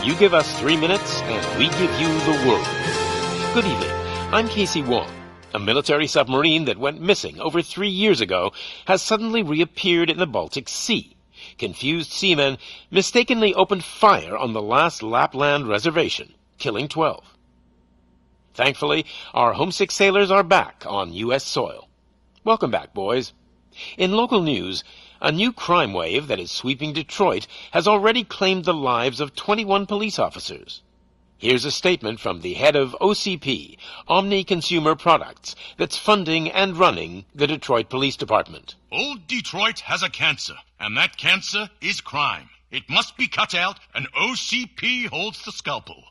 You give us 3 minutes, and we give you the world. Good evening. I'm Casey Wong. A military submarine that went missing over 3 years ago has suddenly reappeared in the Baltic Sea. Confused seamen mistakenly opened fire on the last Lapland reservation, killing 12. Thankfully, our homesick sailors are back on U.S. soil. Welcome back, boys. In local news, a new crime wave that is sweeping Detroit has already claimed the lives of 21 police officers. Here's a statement from the head of OCP, Omni Consumer Products, that's funding and running the Detroit Police Department. Old Detroit has a cancer, and that cancer is crime. It must be cut out, and OCP holds the scalpel.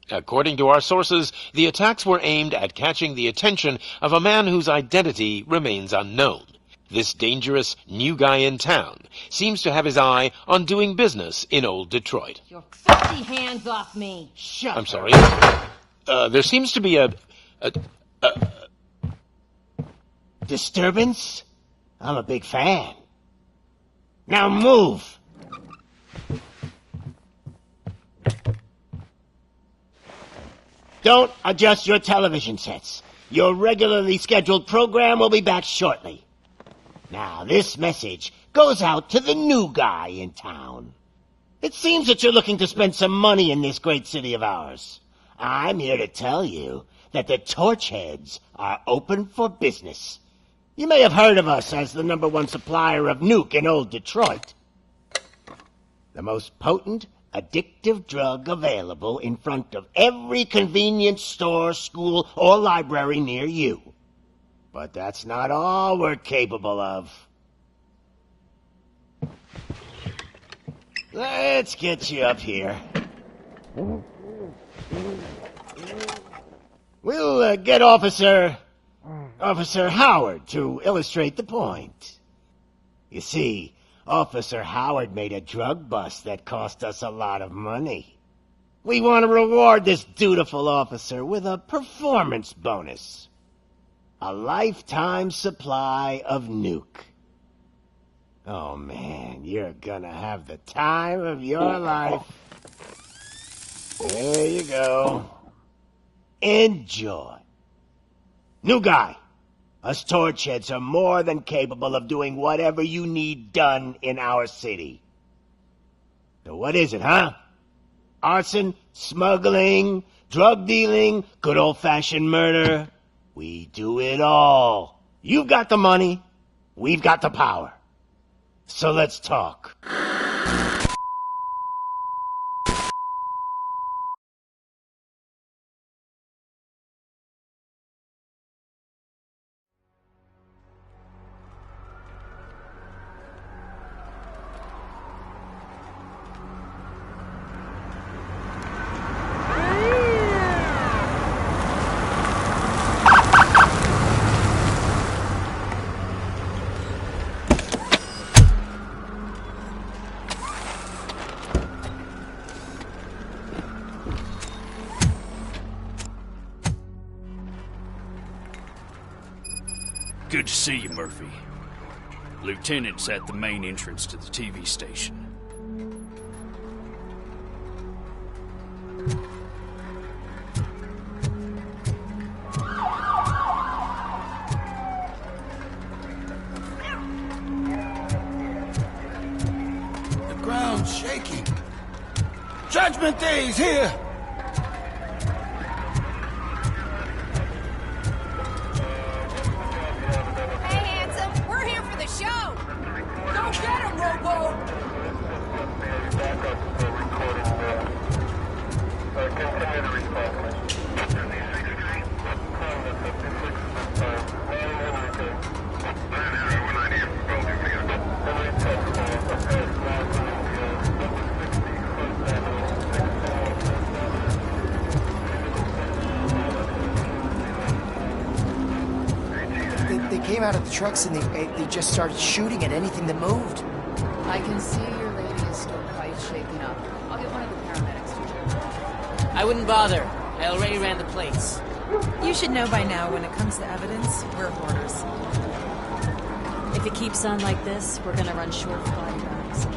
According to our sources, the attacks were aimed at catching the attention of a man whose identity remains unknown. This dangerous new guy in town seems to have his eye on doing business in old Detroit. Your filthy hands off me! Shut I'm sorry. There seems to be a disturbance? I'm a big fan. Now move! Don't adjust your television sets. Your regularly scheduled program will be back shortly. Now, this message goes out to the new guy in town. It seems that you're looking to spend some money in this great city of ours. I'm here to tell you that the Torchheads are open for business. You may have heard of us as the #1 supplier of nuke in old Detroit. The most potent, addictive drug available in front of every convenience store, school, or library near you. But that's not all we're capable of. Let's get you up here. We'll get Officer Howard to illustrate the point. You see, Officer Howard made a drug bust that cost us a lot of money. We want to reward this dutiful officer with a performance bonus. A lifetime supply of nuke. Oh man, you're gonna have the time of your life. There you go. Enjoy. New guy. Us Torchheads are more than capable of doing whatever you need done in our city. So what is it, huh? Arson, smuggling, drug dealing, good old-fashioned murder. We do it all. You've got the money, we've got the power. So let's talk. Good to see you, Murphy. Lieutenant's at the main entrance to the TV station. The ground's shaking. Judgment Day's here! They came out of the trucks and they just started shooting at anything that moved. I can see your lady is still quite shaken up. I'll get one of the paramedics to check. I wouldn't bother. I already ran the plates. You should know by now when it comes to evidence, we're hoarders. If it keeps on like this, we're gonna run short of body bags.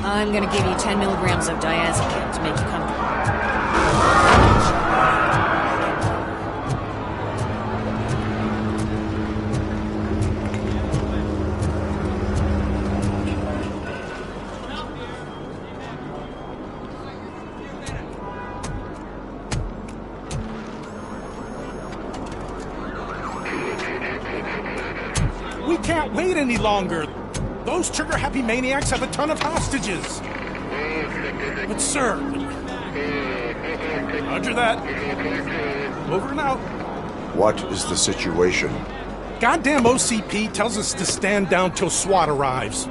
I'm gonna give you 10 milligrams of diazepam to make you comfortable. We can't wait any longer. Those trigger-happy maniacs have a ton of hostages. But sir... Roger that. Over and out. What is the situation? Goddamn OCP tells us to stand down till SWAT arrives.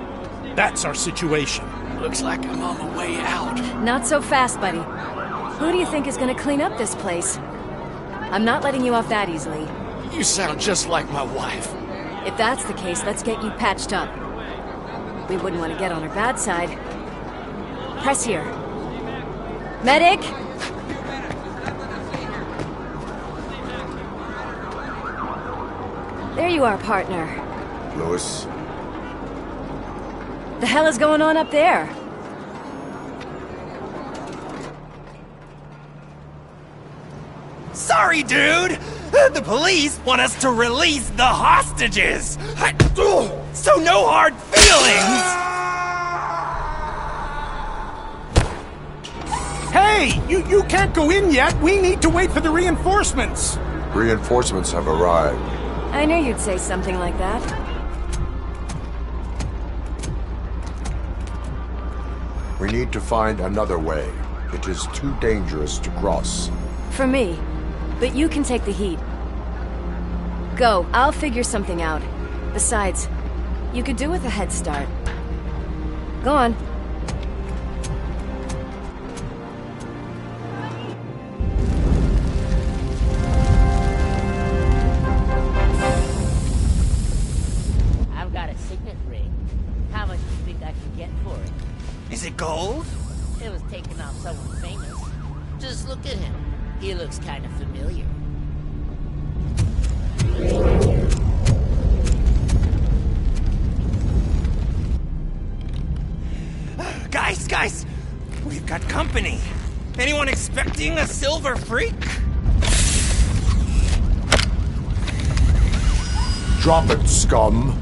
That's our situation. Looks like I'm on my way out. Not so fast, buddy. Who do you think is gonna clean up this place? I'm not letting you off that easily. You sound just like my wife. If that's the case, let's get you patched up. We wouldn't want to get on her bad side. Press here. Medic! There you are, partner. Lewis? The hell is going on up there? Sorry, dude! The police want us to release the hostages! So no hard feelings! Hey! You can't go in yet! We need to wait for the reinforcements! Reinforcements have arrived. I knew you'd say something like that. We need to find another way. It is too dangerous to cross. For me. But you can take the heat. Go, I'll figure something out. Besides, you could do with a head start. Go on. I've got a signet ring. How much do you think I can get for it? Is it gold? It was taken off someone famous. Just look at him. He looks kind of familiar. Guys! We've got company. Anyone expecting a silver freak? Drop it, scum!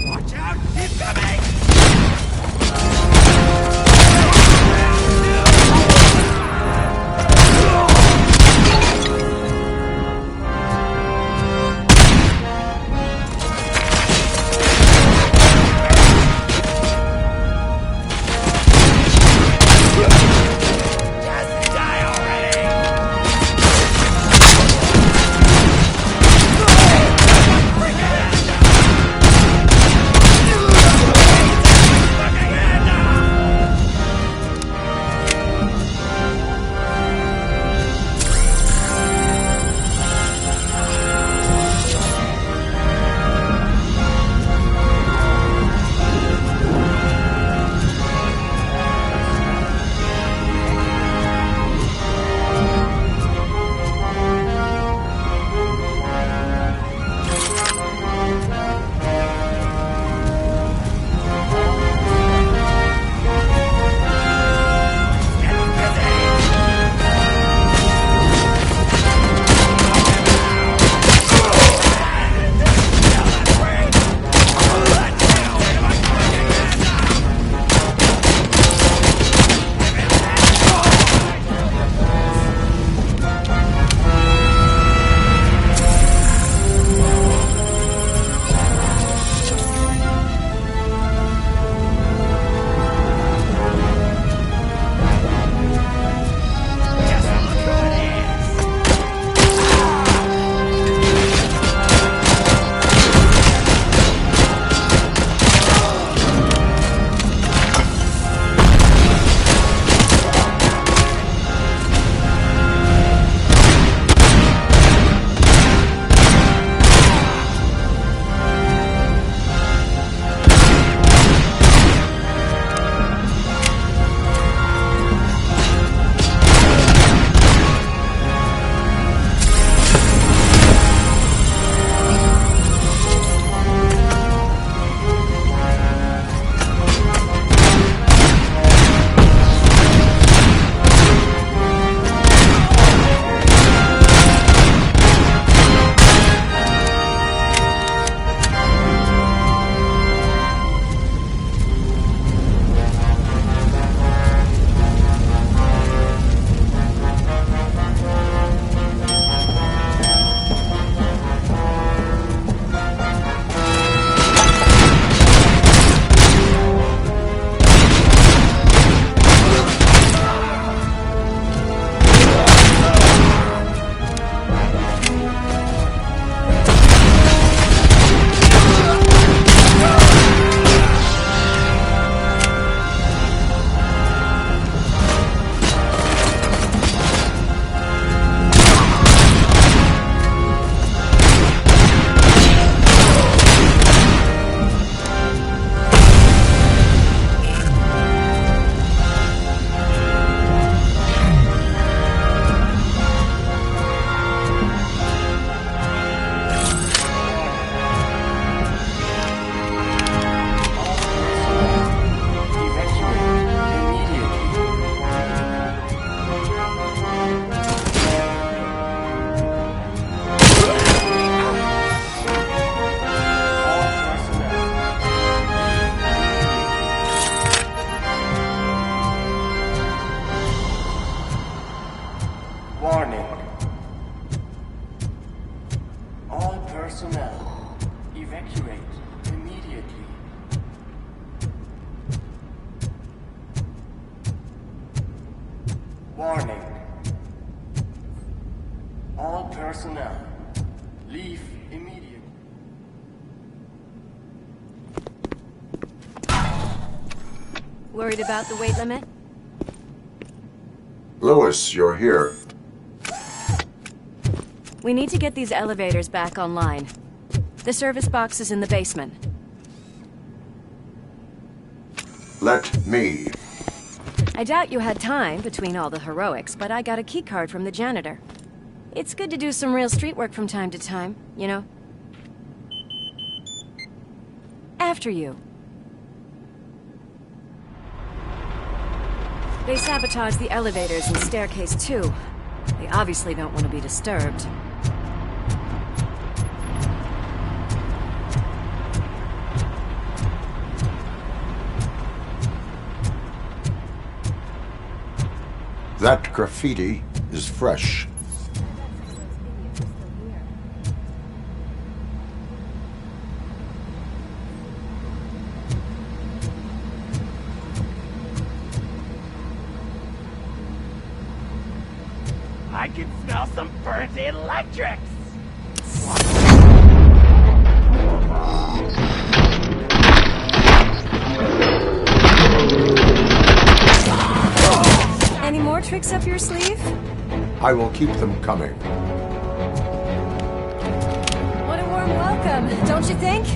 Watch out! He's coming! Warning. All personnel, evacuate immediately. Warning. All personnel, leave immediately. Worried about the weight limit? Lewis, you're here. We need to get these elevators back online. The service box is in the basement. Let me. I doubt you had time between all the heroics, but I got a keycard from the janitor. It's good to do some real street work from time to time, you know? After you. They sabotaged the elevators and staircase too. They obviously don't want to be disturbed. That graffiti is fresh. I can smell some burnt electrics! Any more tricks up your sleeve? I will keep them coming. What a warm welcome, don't you think?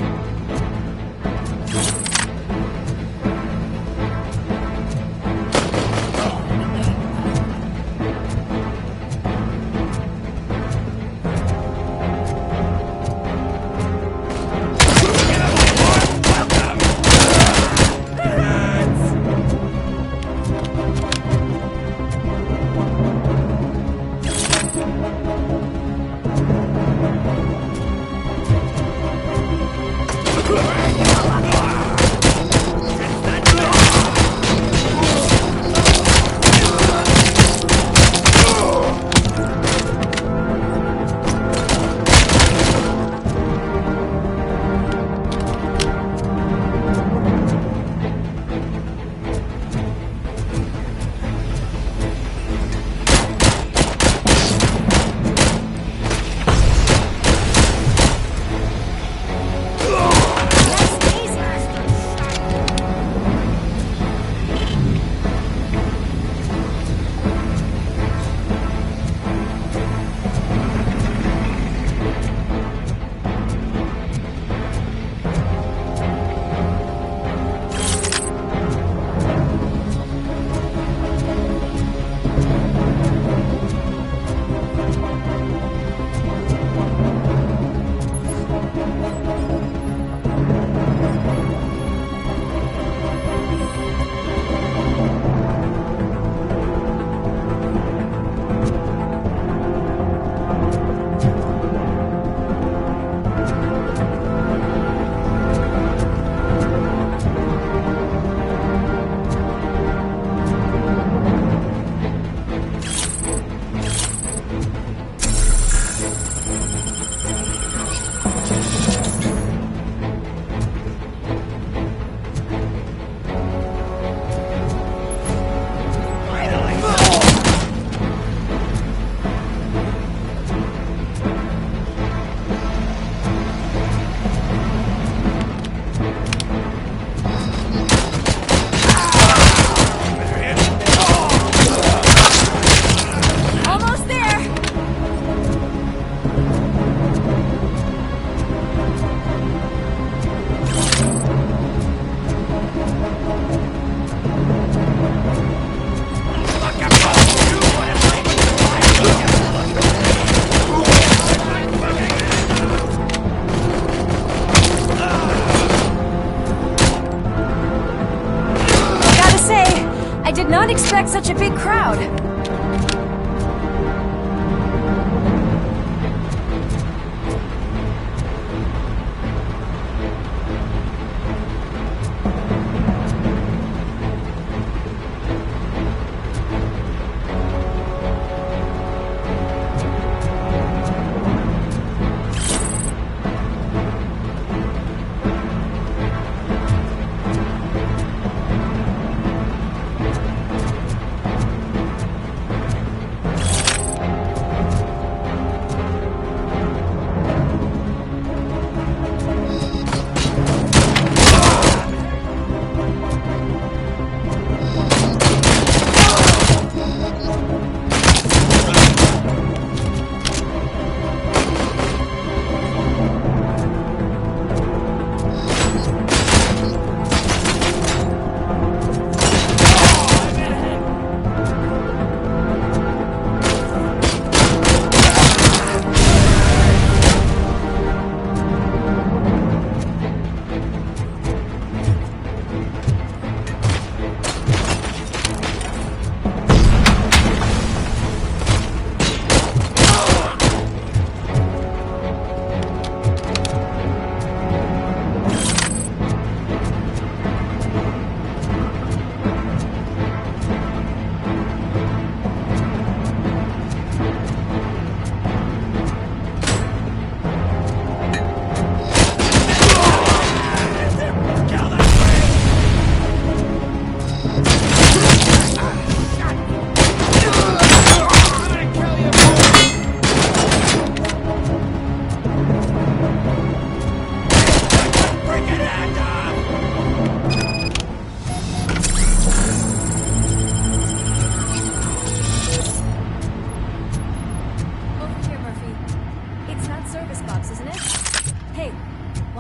Not expect such a big crowd.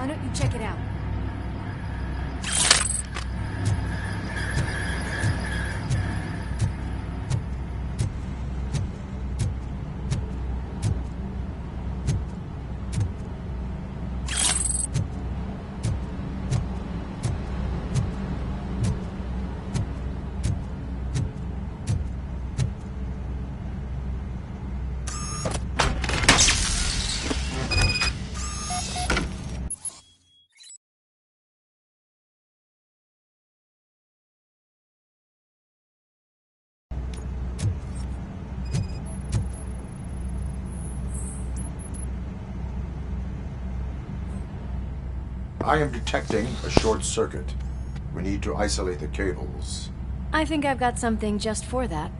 Why don't you check it out? I am detecting a short circuit. We need to isolate the cables. I think I've got something just for that.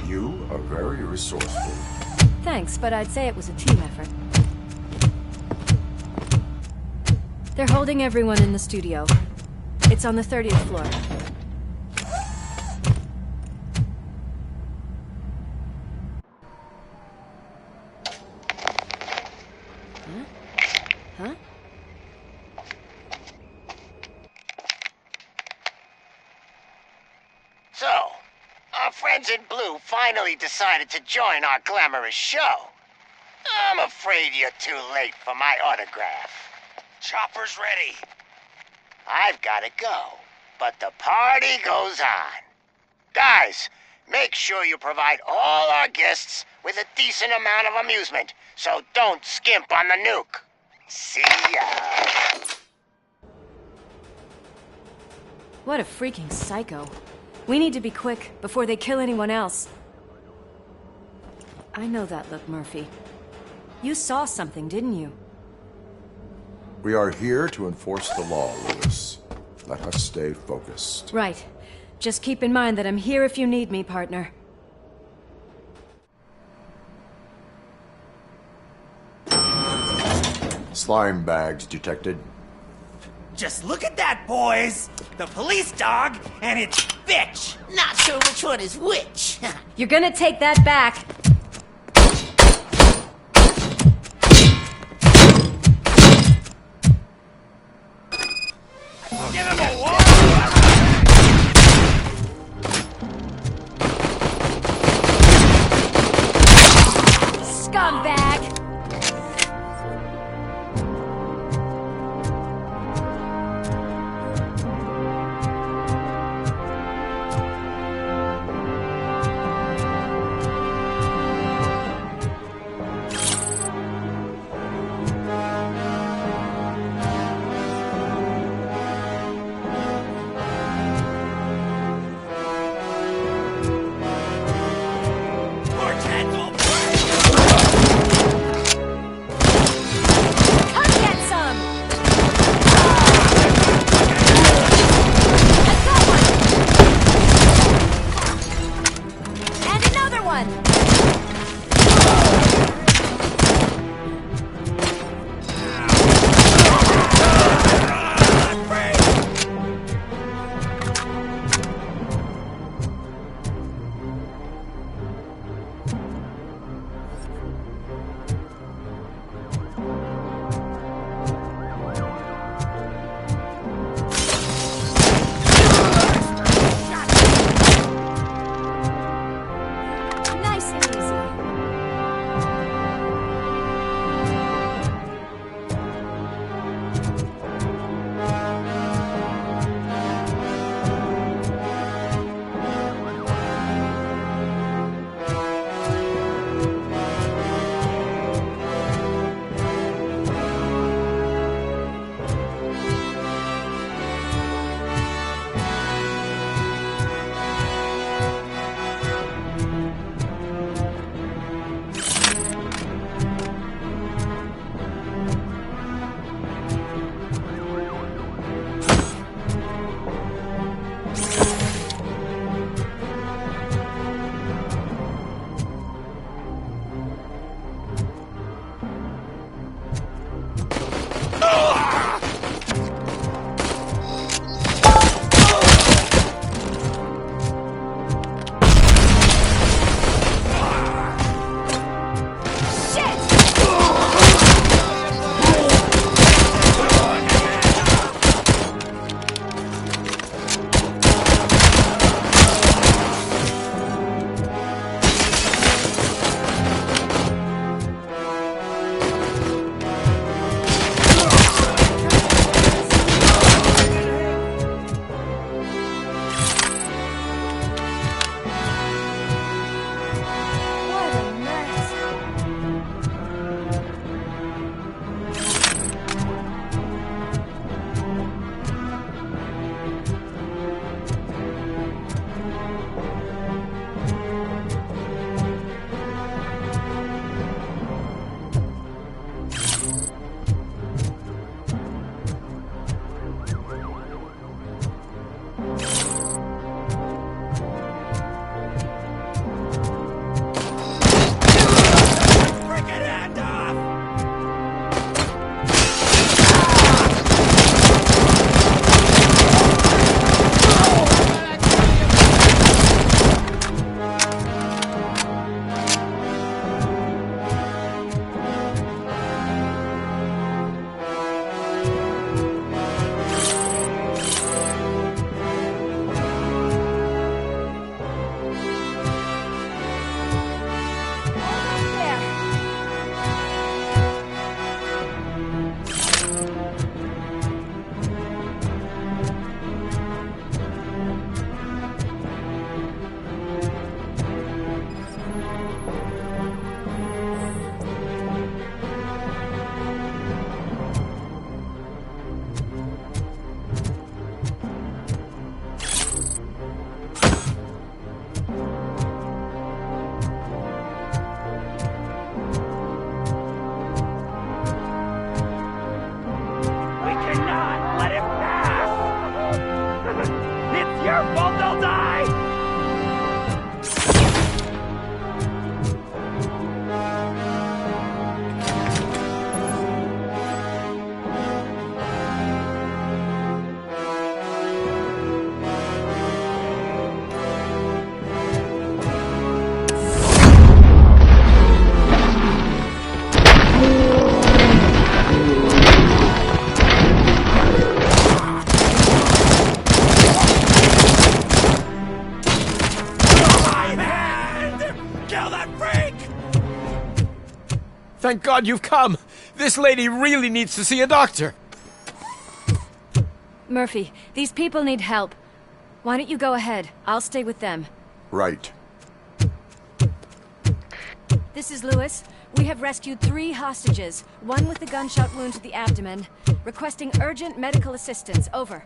You are very resourceful. Thanks, but I'd say it was a team effort. They're holding everyone in the studio. It's on the 30th floor. Huh? So, our friends in blue finally decided to join our glamorous show. I'm afraid you're too late for my autograph. Chopper's ready. I've gotta go, but the party goes on. Guys, make sure you provide all our guests with a decent amount of amusement, so don't skimp on the nuke. See ya. What a freaking psycho. We need to be quick before they kill anyone else. I know that look, Murphy. You saw something, didn't you? We are here to enforce the law, Lewis. Let us stay focused. Right. Just keep in mind that I'm here if you need me, partner. Slime bags detected. Just look at that, boys! The police dog and its bitch! Not sure which one is which. You're gonna take that back. Give him a wall! Scumbag! Thank God you've come. This lady really needs to see a doctor. Murphy, these people need help. Why don't you go ahead? I'll stay with them. Right. This is Lewis. We have rescued 3 hostages, one with a gunshot wound to the abdomen, requesting urgent medical assistance. Over.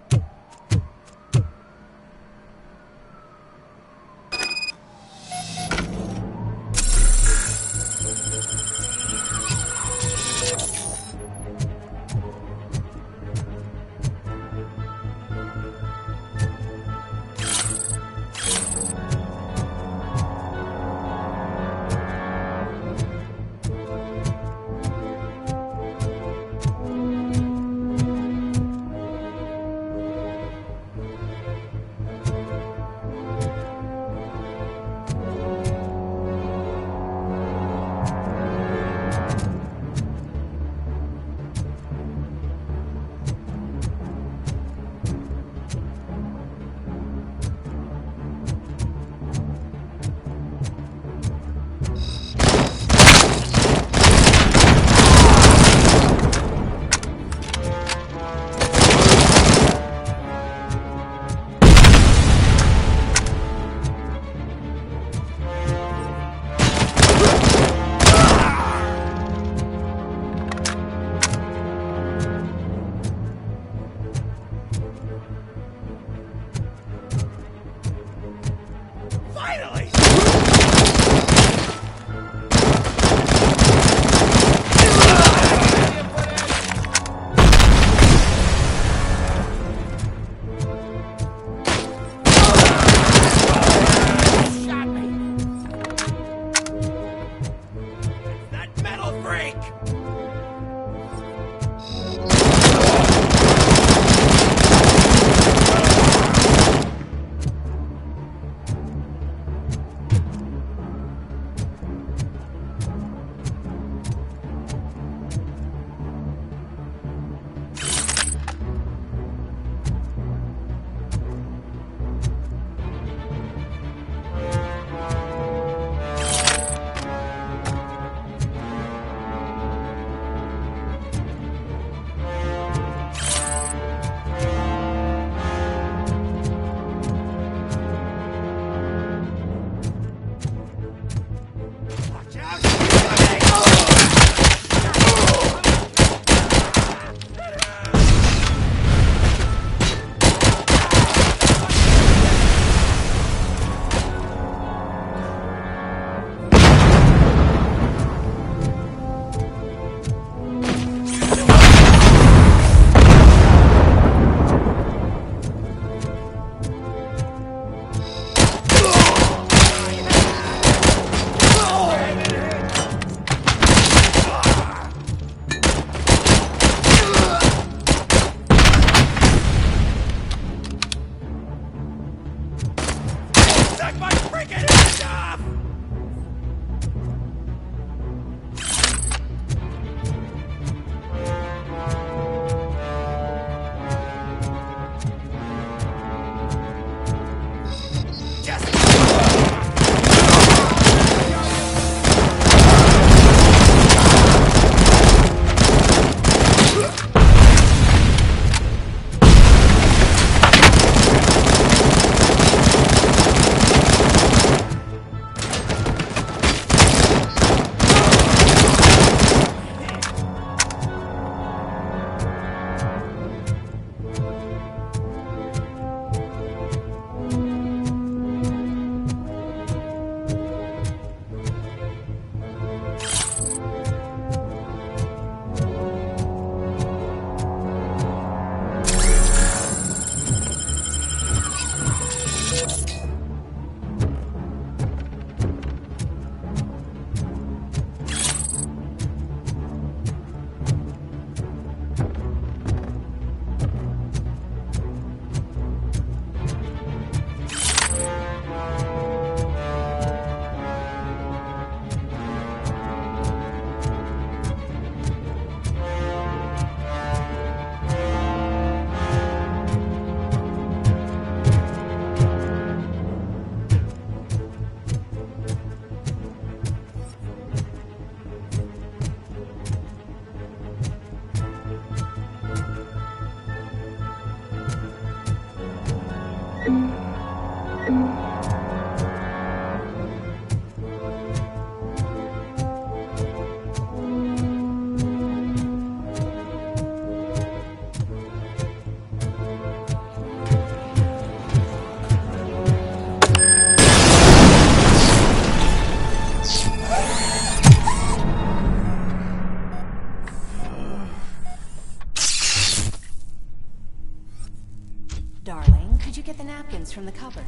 Darling, could you get the napkins from the cupboard?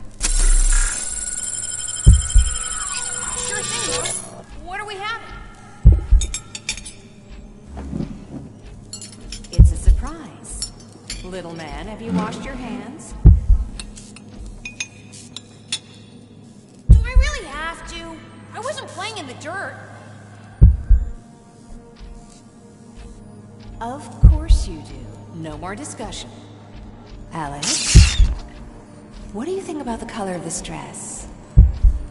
Sure thing, Mom. What are we having? It's a surprise. Little man, have you washed your hands? Do I really have to? I wasn't playing in the dirt. Of course you do. No more discussion. Alex, what do you think about the color of this dress?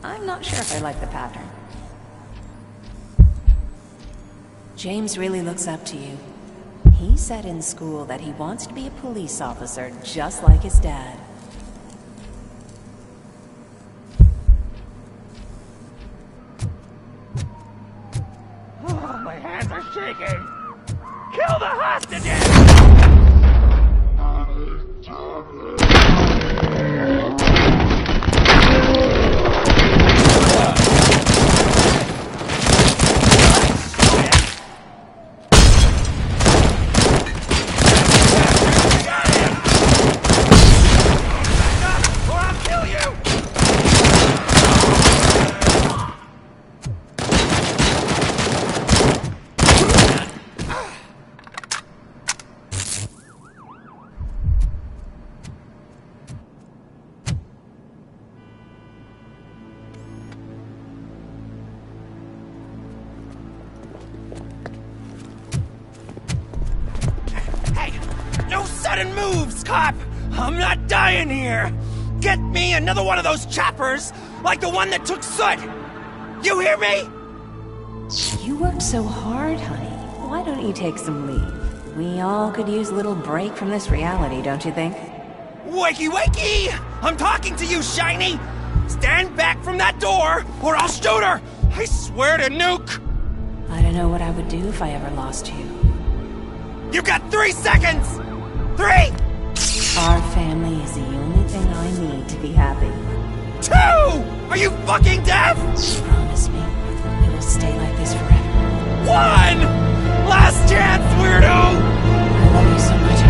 I'm not sure if I like the pattern. James really looks up to you. He said in school that he wants to be a police officer just like his dad. Oh, my hands are shaking! Kill the hostages! Sudden moves, cop! I'm not dying here! Get me another one of those choppers, like the one that took Soot! You hear me? You worked so hard, honey. Why don't you take some leave? We all could use a little break from this reality, don't you think? Wakey, wakey! I'm talking to you, Shiny! Stand back from that door, or I'll shoot her! I swear to nuke! I don't know what I would do if I ever lost you. You got 3 seconds! 3! Our family is the only thing I need to be happy. 2! Are you fucking deaf? Promise me it will stay like this forever. 1! Last chance, weirdo! I love you so much,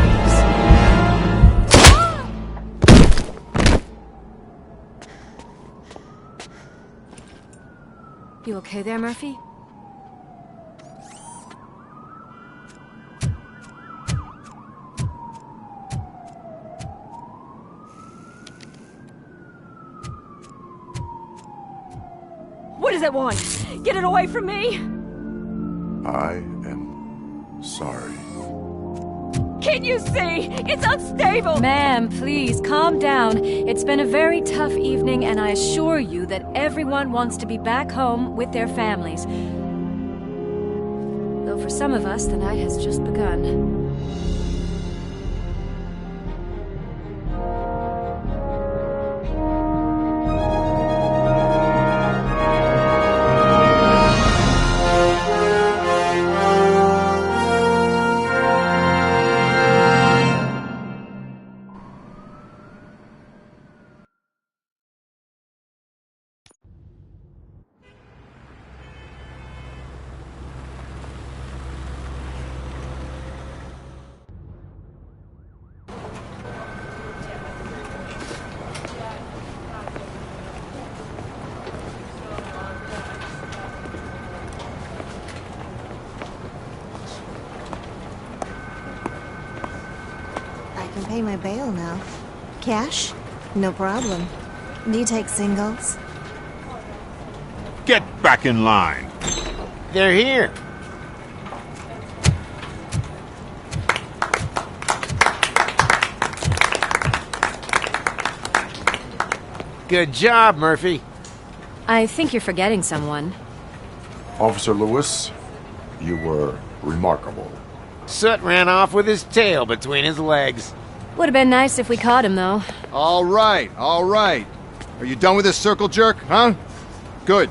Alex. You okay there, Murphy? What does it want? Get it away from me! I am sorry. Can't you see? It's unstable! Ma'am, please, calm down. It's been a very tough evening, and I assure you that everyone wants to be back home with their families. Though for some of us, the night has just begun. Pay my bail now. Cash? No problem. Do you take singles? Get back in line. They're here. Good job, Murphy. I think you're forgetting someone. Officer Lewis, you were remarkable. Soot ran off with his tail between his legs. Would have been nice if we caught him, though. All right, all right. Are you done with this circle jerk, huh? Good.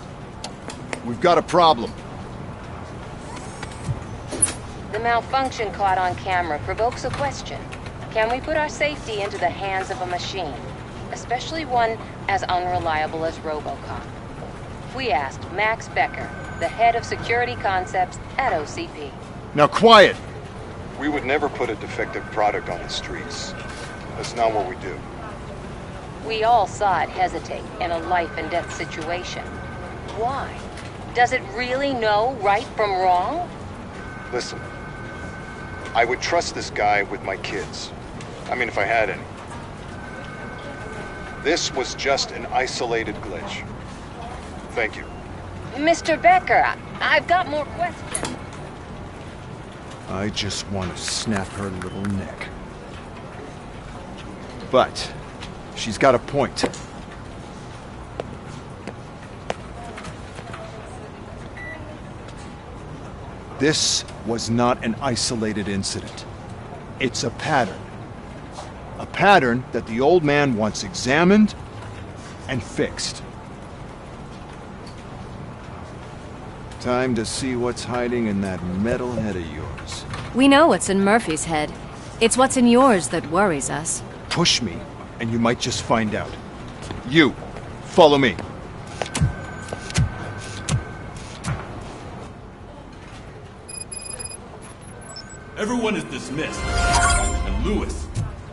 We've got a problem. The malfunction caught on camera provokes a question. Can we put our safety into the hands of a machine? Especially one as unreliable as Robocop. We asked Max Becker, the head of security concepts at OCP. Now quiet! We would never put a defective product on the streets. That's not what we do. We all saw it hesitate in a life-and-death situation. Why? Does it really know right from wrong? Listen, I would trust this guy with my kids. I mean, if I had any. This was just an isolated glitch. Thank you. Mr. Becker, I've got more questions. I just want to snap her little neck. But she's got a point. This was not an isolated incident. It's a pattern. A pattern that the old man wants examined and fixed. Time to see what's hiding in that metal head of yours. We know what's in Murphy's head. It's what's in yours that worries us. Push me, and you might just find out. You, follow me. Everyone is dismissed. And Lewis,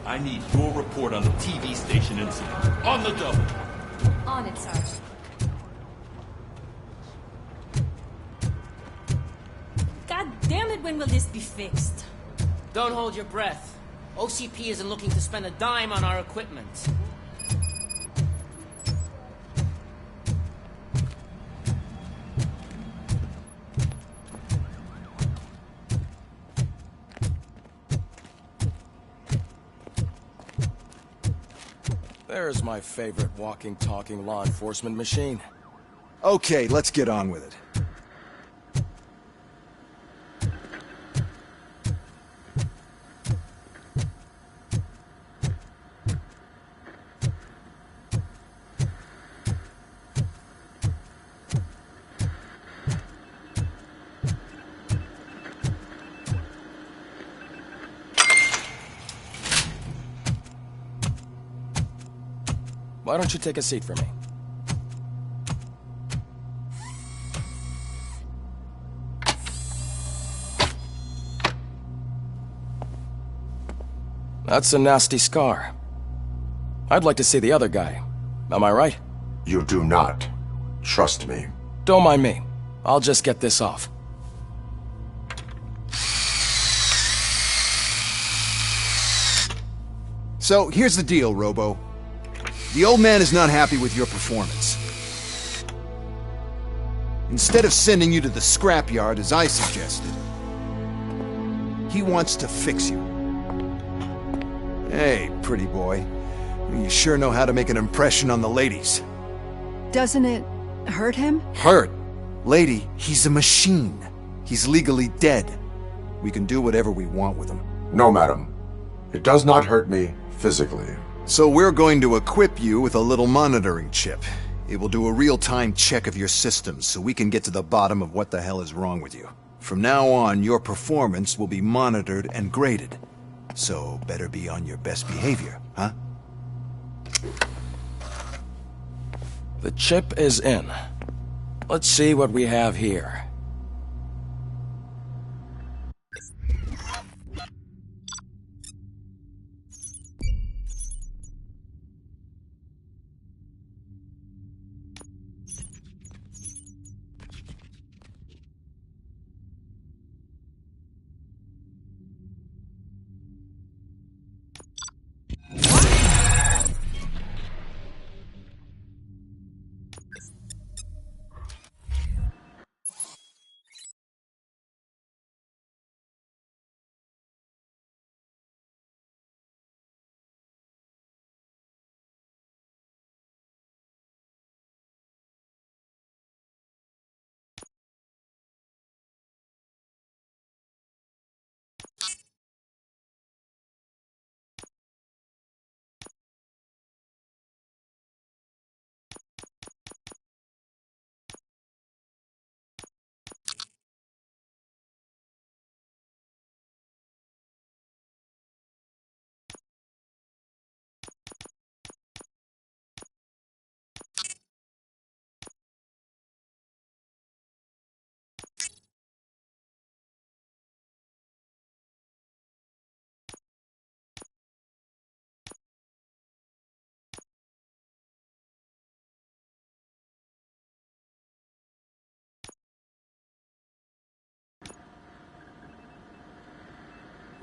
I need your report on the TV station incident. On the double. On it, Sergeant. God damn it, when will this be fixed? Don't hold your breath. OCP isn't looking to spend a dime on our equipment. There's my favorite walking, talking law enforcement machine. Okay, let's get on with it. Why don't you take a seat for me? That's a nasty scar. I'd like to see the other guy. Am I right? You do not. Trust me. Don't mind me. I'll just get this off. So, here's the deal, Robo. The old man is not happy with your performance. Instead of sending you to the scrapyard as I suggested, he wants to fix you. Hey, pretty boy. You sure know how to make an impression on the ladies. Doesn't it hurt him? Hurt? Lady, he's a machine. He's legally dead. We can do whatever we want with him. No, madam. It does not hurt me physically. So we're going to equip you with a little monitoring chip. It will do a real-time check of your systems so we can get to the bottom of what the hell is wrong with you. From now on, your performance will be monitored and graded. So better be on your best behavior, huh? The chip is in. Let's see what we have here.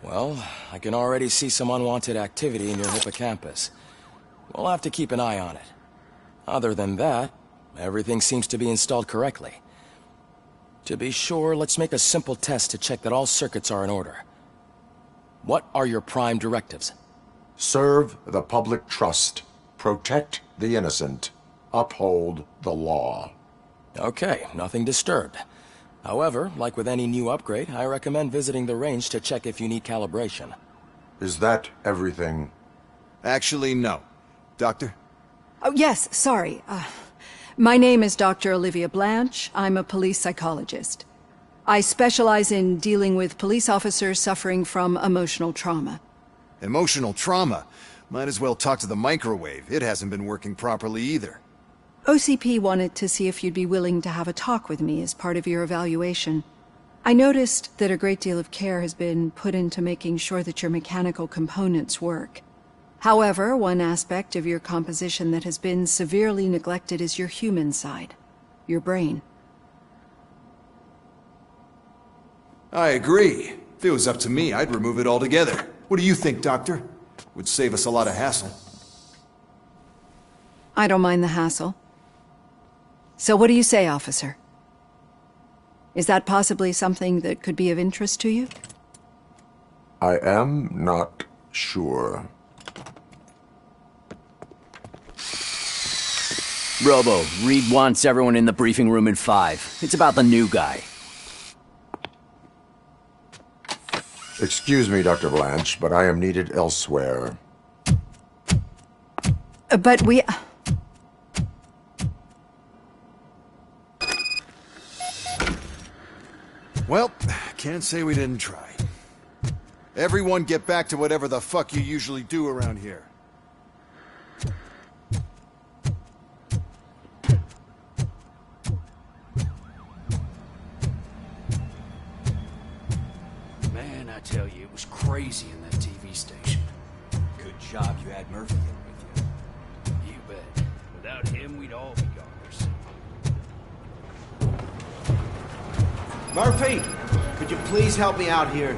Well, I can already see some unwanted activity in your hippocampus. We'll have to keep an eye on it. Other than that, everything seems to be installed correctly. To be sure, let's make a simple test to check that all circuits are in order. What are your prime directives? Serve the public trust. Protect the innocent. Uphold the law. Okay, nothing disturbed. However, like with any new upgrade, I recommend visiting the range to check if you need calibration. Is that everything? Actually, no. Doctor? Oh, yes, sorry. My name is Dr. Olivia Blanche. I'm a police psychologist. I specialize in dealing with police officers suffering from emotional trauma. Emotional trauma? Might as well talk to the microwave. It hasn't been working properly either. OCP wanted to see if you'd be willing to have a talk with me as part of your evaluation. I noticed that a great deal of care has been put into making sure that your mechanical components work. However, one aspect of your composition that has been severely neglected is your human side, your brain. I agree. If it was up to me, I'd remove it altogether. What do you think, Doctor? Would save us a lot of hassle. I don't mind the hassle. So what do you say, officer? Is that possibly something that could be of interest to you? I am not sure. Robo, Reed wants everyone in the briefing room in 5. It's about the new guy. Excuse me, Dr. Blanche, but I am needed elsewhere. But we... Well, can't say we didn't try. Everyone get back to whatever the fuck you usually do around here. Man, I tell you, it was crazy in that TV station. Good job you had Murphy in with you. You bet. Without him, we'd all be goners. Murphy, could you please help me out here?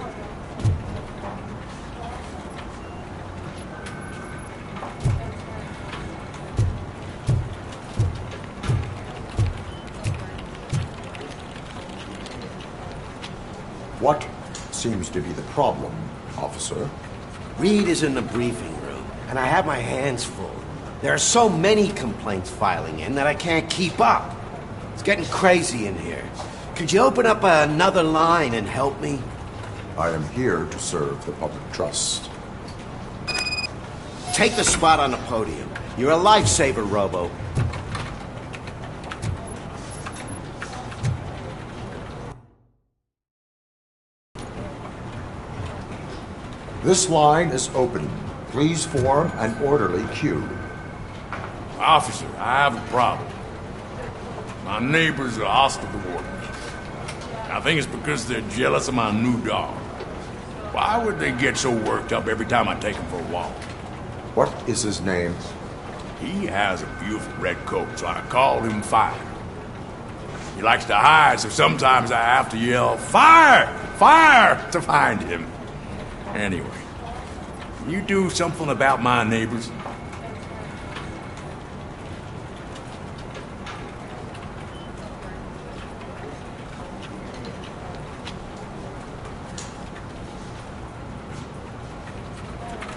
What seems to be the problem, officer? Reed is in the briefing room, and I have my hands full. There are so many complaints filing in that I can't keep up. It's getting crazy in here. Could you open up another line and help me? I am here to serve the public trust. Take the spot on the podium. You're a lifesaver, Robo. This line is open. Please form an orderly queue. Officer, I have a problem. My neighbors are hostile toward me. I think it's because they're jealous of my new dog. Why would they get so worked up every time I take him for a walk? What is his name? He has a beautiful red coat, so I call him Fire. He likes to hide, so sometimes I have to yell, "Fire! Fire!" to find him. Anyway, can you do something about my neighbors?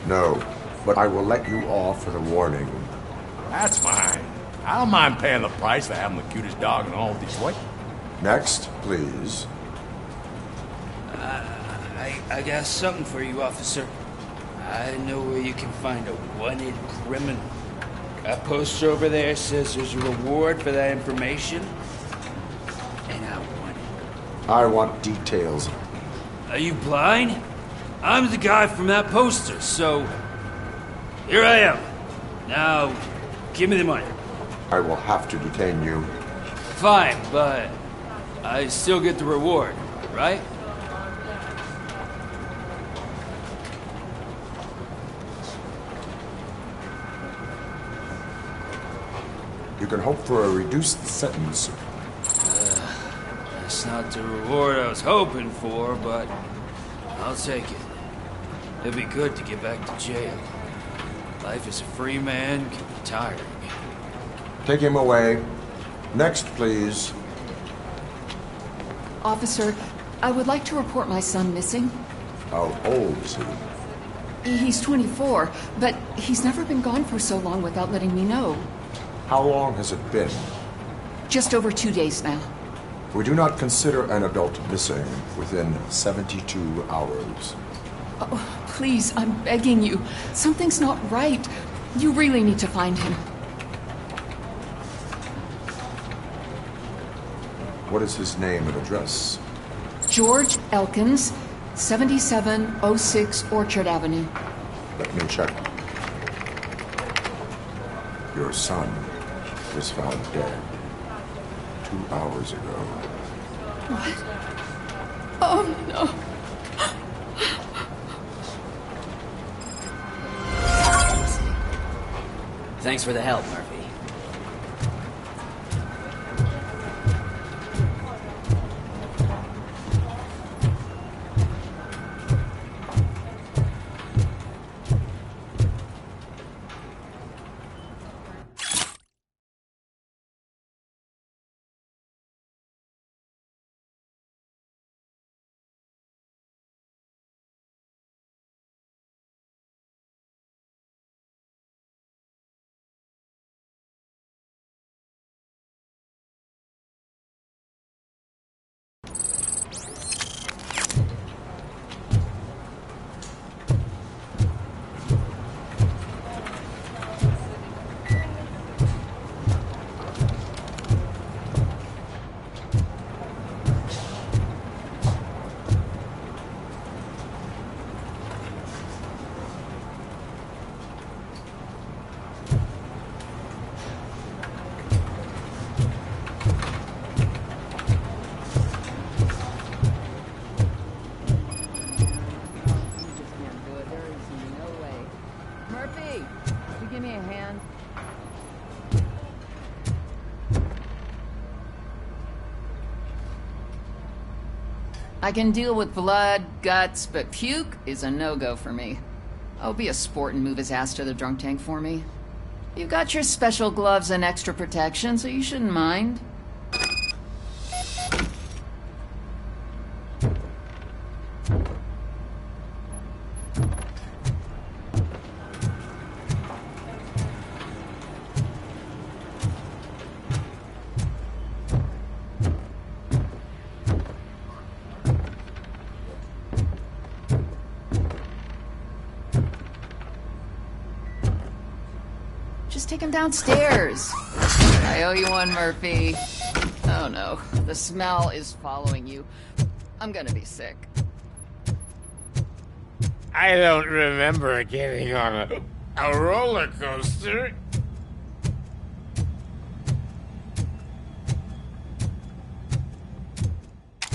No, but I will let you off with a warning. That's fine. I don't mind paying the price for having the cutest dog in all of Detroit. Next, please. I got something for you, officer. I know where you can find a wanted criminal. A poster over there says there's a reward for that information. And I want it. I want details. Are you blind? I'm the guy from that poster, so... Here I am. Now, give me the money. I will have to detain you. Fine, but I still get the reward, right? You can hope for a reduced sentence. That's not the reward I was hoping for, but I'll take it. It'd be good to get back to jail. Life as a free man can be tiring. Take him away. Next, please. Officer, I would like to report my son missing. How old is he? He's 24, but he's never been gone for so long without letting me know. How long has it been? Just over 2 days now. We do not consider an adult missing within 72 hours. Oh, please, I'm begging you. Something's not right. You really need to find him. What is his name and address? George Elkins, 7706 Orchard Avenue. Let me check. Your son was found dead 2 hours ago. What? Oh, no. Thanks for the help, Murphy. I can deal with blood, guts, but puke is a no-go for me. Oh, be a sport and move his ass to the drunk tank for me. You've got your special gloves and extra protection, so you shouldn't mind. Just take him downstairs. I owe you one, Murphy. Oh no, the smell is following you. I'm gonna be sick. I don't remember getting on a roller coaster.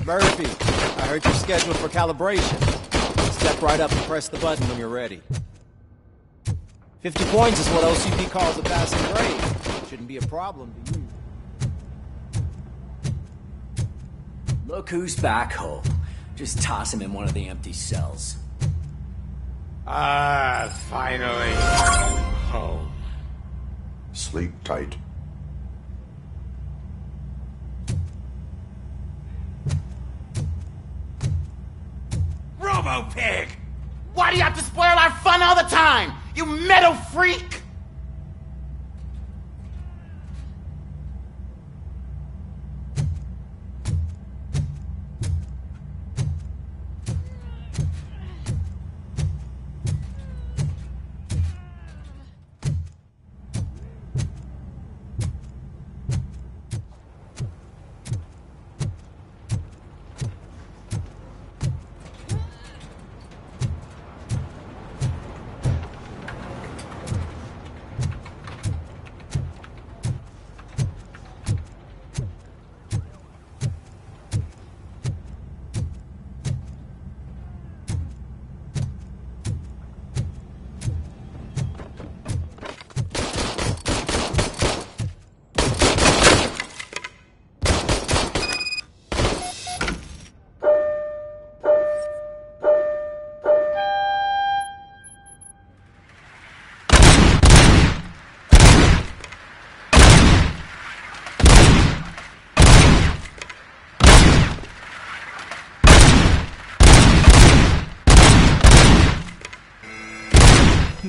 Murphy, I heard you're scheduled for calibration. Step right up and press the button when you're ready. 50 points is what OCP calls a passing grade. Shouldn't be a problem to you. Look who's back home. Just toss him in one of the empty cells. Finally. Home. Sleep tight. Robo-Pig! Why do you have to spoil our fun all the time? You metal freak!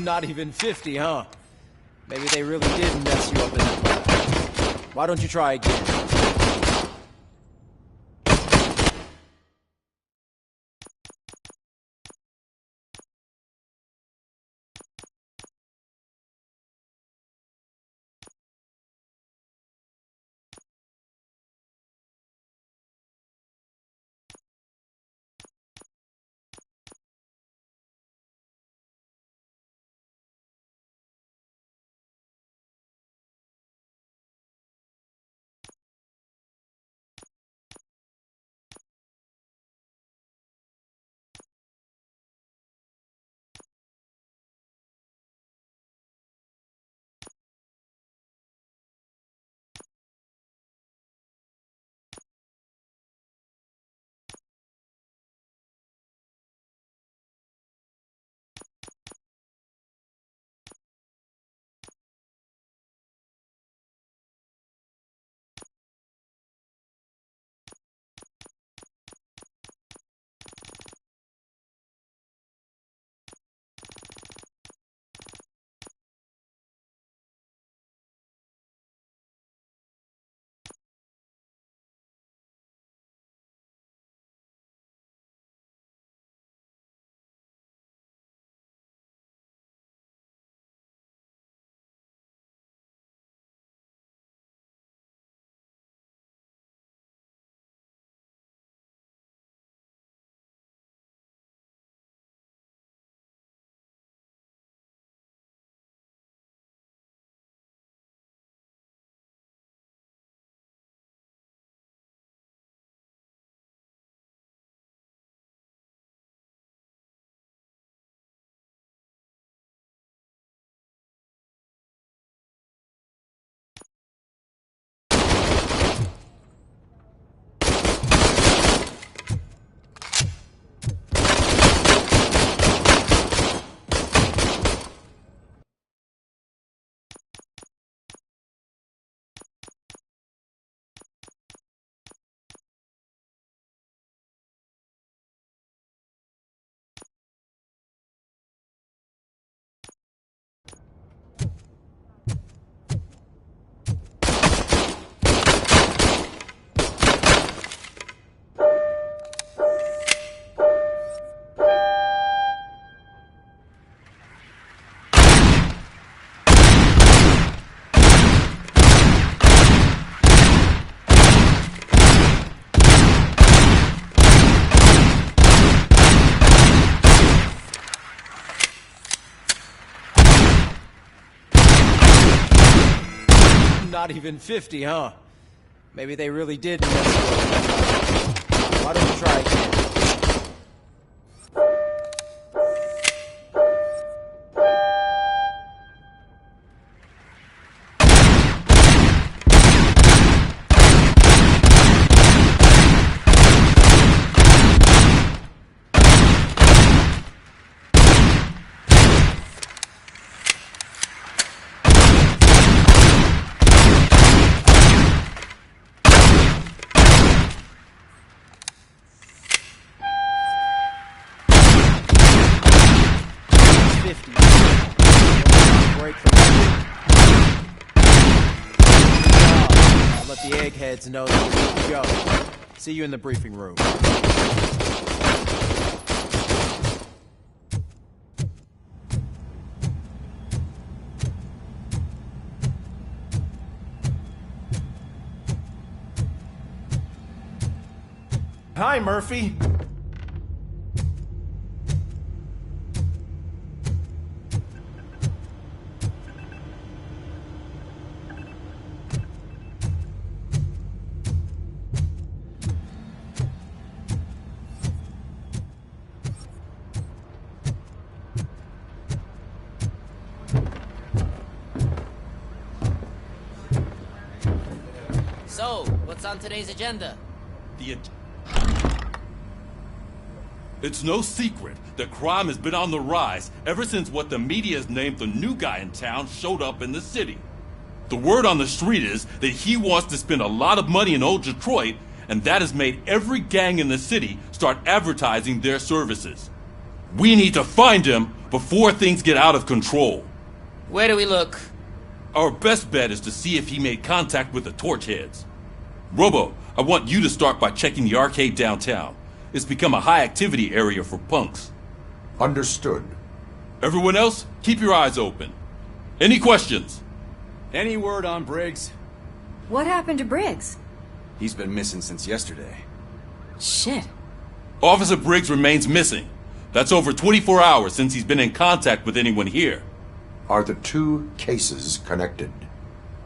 Not even 50, huh? Maybe they really did mess you up in that lab. Why don't you try again? Not even 50, huh? Maybe they really did mess you up. Why don't you try again? I'll let the eggheads know that we're good to go. See you in the briefing room. Hi, Murphy. So, what's on today's agenda? It's no secret that crime has been on the rise ever since what the media has named the new guy in town showed up in the city. The word on the street is that he wants to spend a lot of money in old Detroit, and that has made every gang in the city start advertising their services. We need to find him before things get out of control. Where do we look? Our best bet is to see if he made contact with the torch heads. Robo, I want you to start by checking the arcade downtown. It's become a high-activity area for punks. Understood. Everyone else, keep your eyes open. Any questions? Any word on Briggs? What happened to Briggs? He's been missing since yesterday. Shit. Officer Briggs remains missing. That's over 24 hours since he's been in contact with anyone here. Are the two cases connected?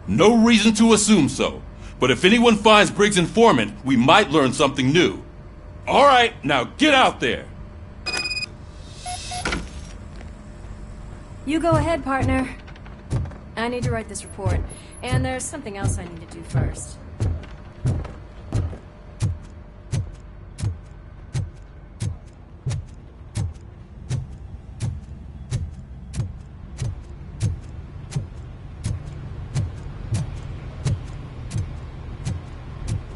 No reason to assume so. But if anyone finds Briggs' informant, we might learn something new. All right, now get out there. You go ahead, partner. I need to write this report, and there's something else I need to do first.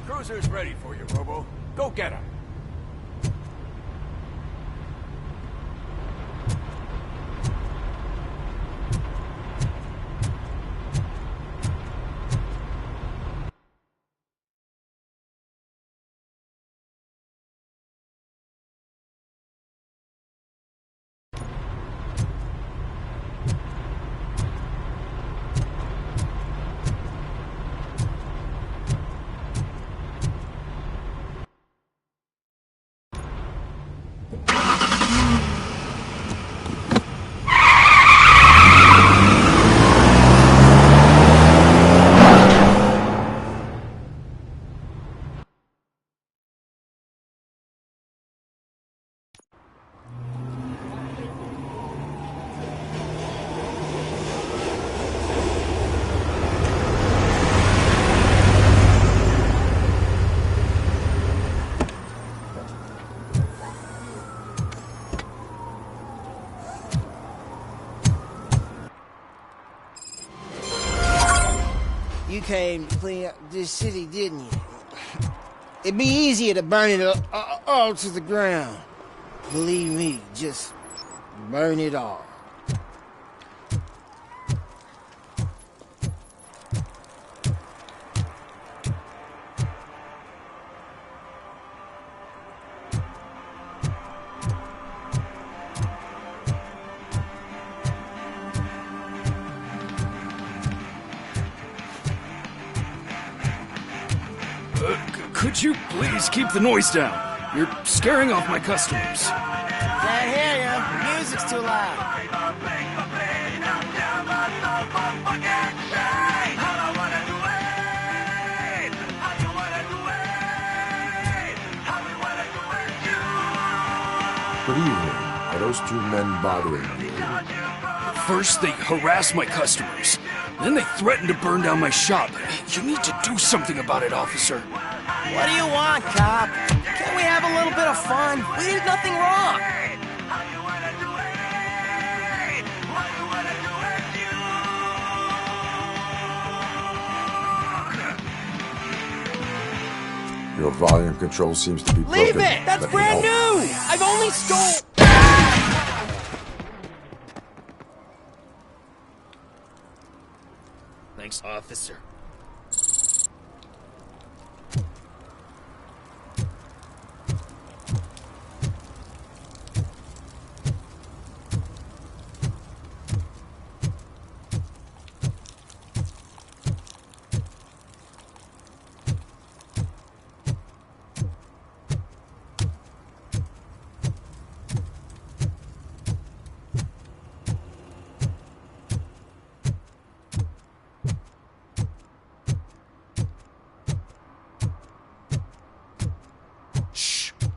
Cruiser's ready for you, Robo. Go get him. You came to clean up this city, didn't you? It'd be easier to burn it all to the ground. Believe me, just burn it all. Could you please keep the noise down? You're scaring off my customers. Can't hear you. Music's too loud. Good evening. Are those two men bothering you? First, they harass my customers. Then they threaten to burn down my shop. You need to do something about it, officer. What do you want, cop? Can't we have a little bit of fun? We did nothing wrong. Your volume control seems to be broken. Leave it! That's Let me brand help. new! I've only stole... Thanks, officer.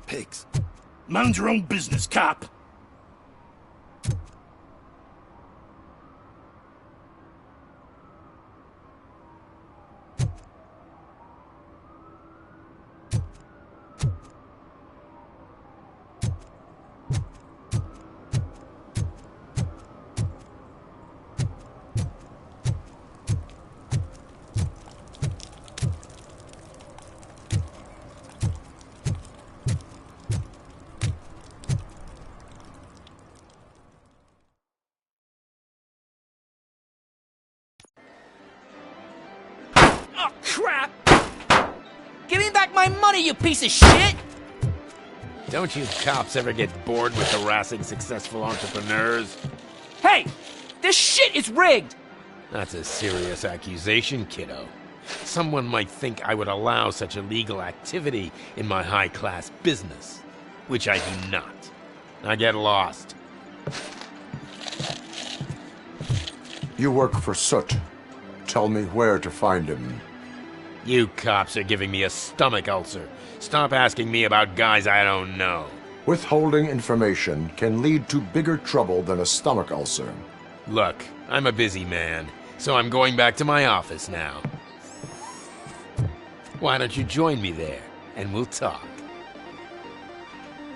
Pigs. Mind your own business, cop. crap! Give me back my money, you piece of shit! Don't you cops ever get bored with harassing successful entrepreneurs? Hey! This shit is rigged! That's a serious accusation, kiddo. Someone might think I would allow such illegal activity in my high-class business, which I do not. Now get lost. You work for Soot. Tell me where to find him. You cops are giving me a stomach ulcer. Stop asking me about guys I don't know. Withholding information can lead to bigger trouble than a stomach ulcer. Look, I'm a busy man, so I'm going back to my office now. Why don't you join me there, and we'll talk.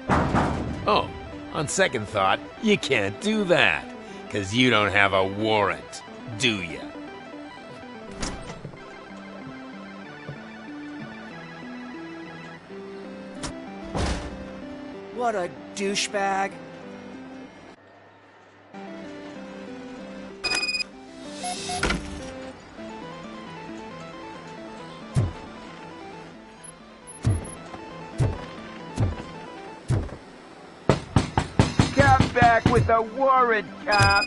Oh, on second thought, you can't do that, 'cause you don't have a warrant, do ya? What a douchebag. Come back with a warrant, cop!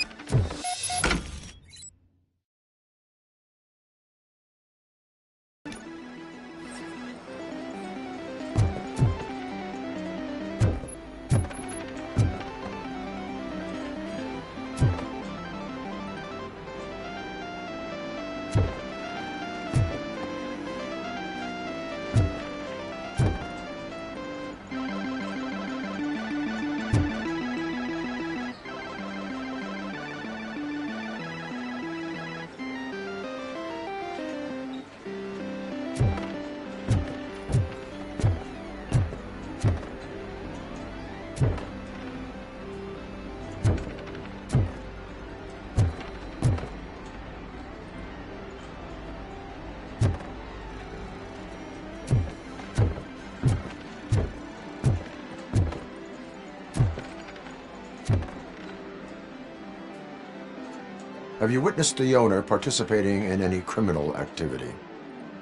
Have you witnessed the owner participating in any criminal activity?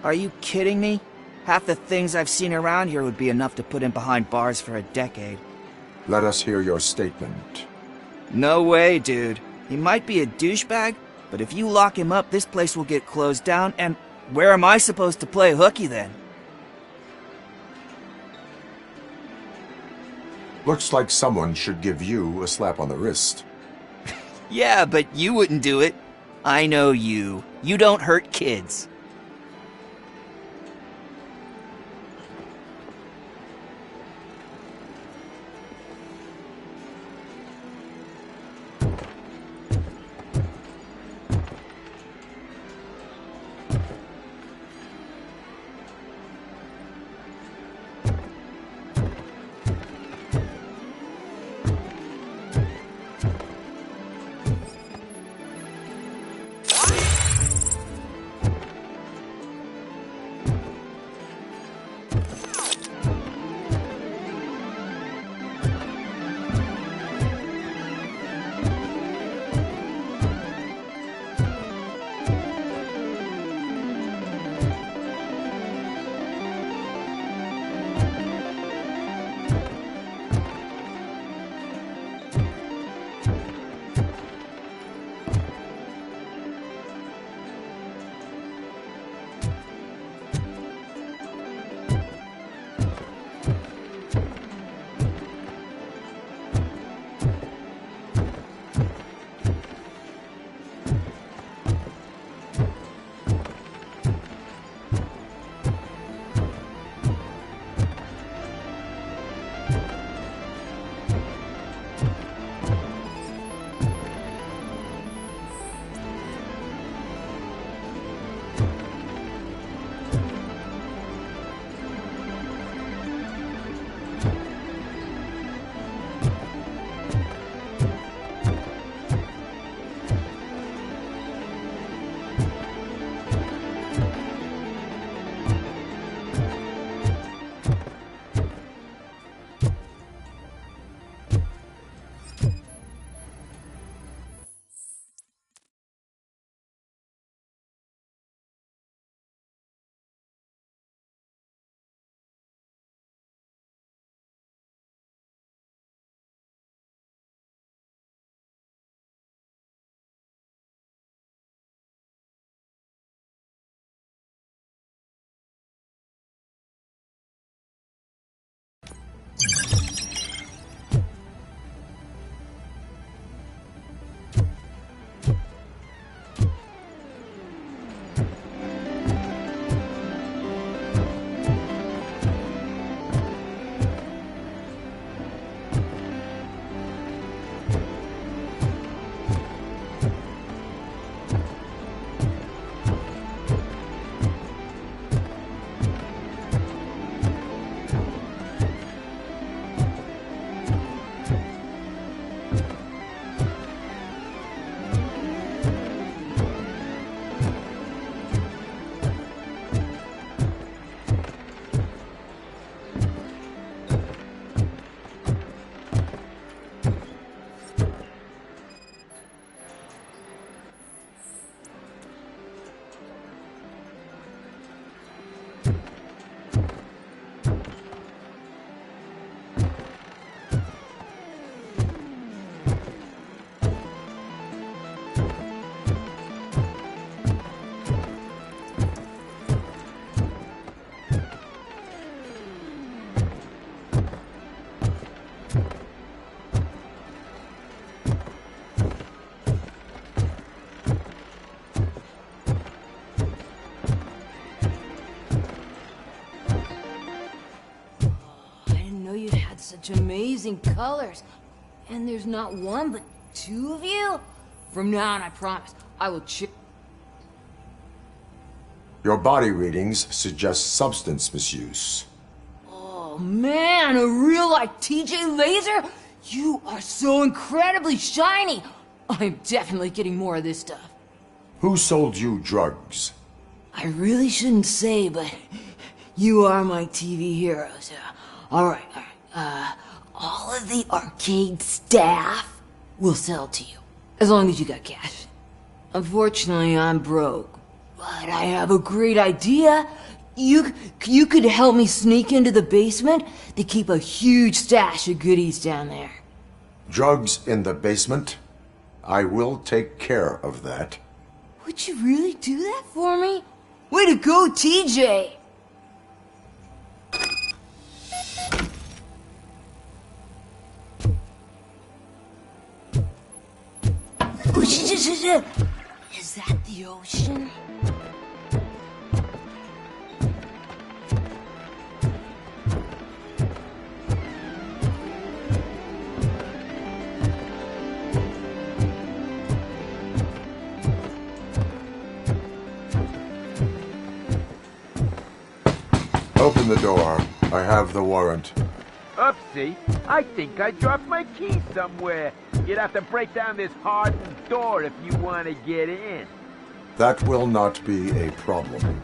Are you kidding me? Half the things I've seen around here would be enough to put him behind bars for a decade. Let us hear your statement. No way, dude. He might be a douchebag, but if you lock him up, this place will get closed down, and where am I supposed to play hooky then? Looks like someone should give you a slap on the wrist. Yeah, but you wouldn't do it. I know you. You don't hurt kids. such amazing colors. And there's not one, but two of you? From now on, I promise, I will Your body readings suggest substance misuse. Oh man, a real-life TJ laser? You are so incredibly shiny! I'm definitely getting more of this stuff. Who sold you drugs? I really shouldn't say, but you are my TV heroes. Alright. All of the arcade staff will sell to you, as long as you got cash. Unfortunately, I'm broke, but I have a great idea. You could help me sneak into the basement. They keep a huge stash of goodies down there. Drugs in the basement? I will take care of that. Would you really do that for me? Way to go, TJ! Is that the ocean? Open the door. I have the warrant. Oopsie, I think I dropped my key somewhere. You'd have to break down this hardened door if you want to get in. That will not be a problem.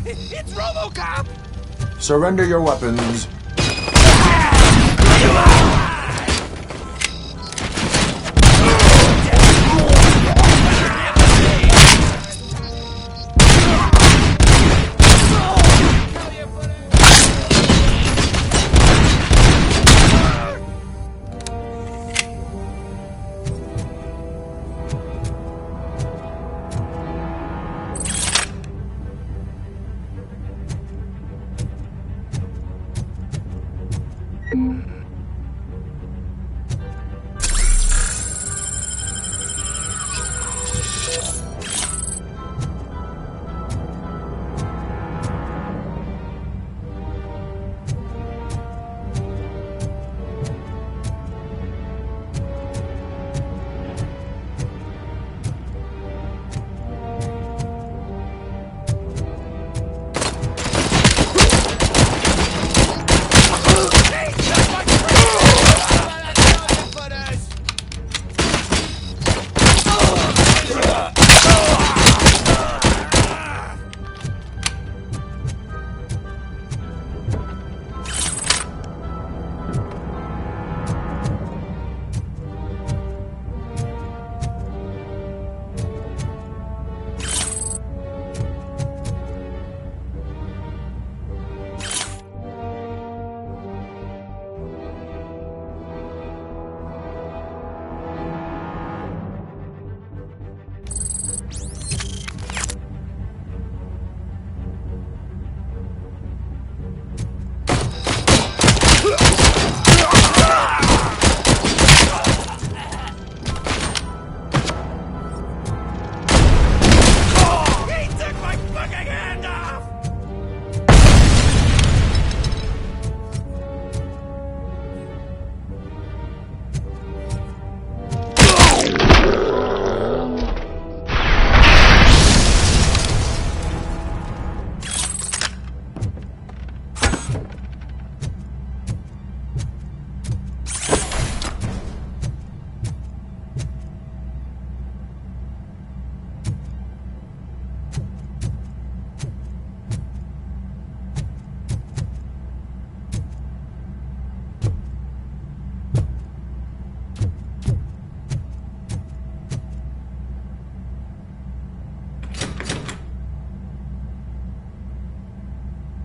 It's Robocop! Surrender your weapons.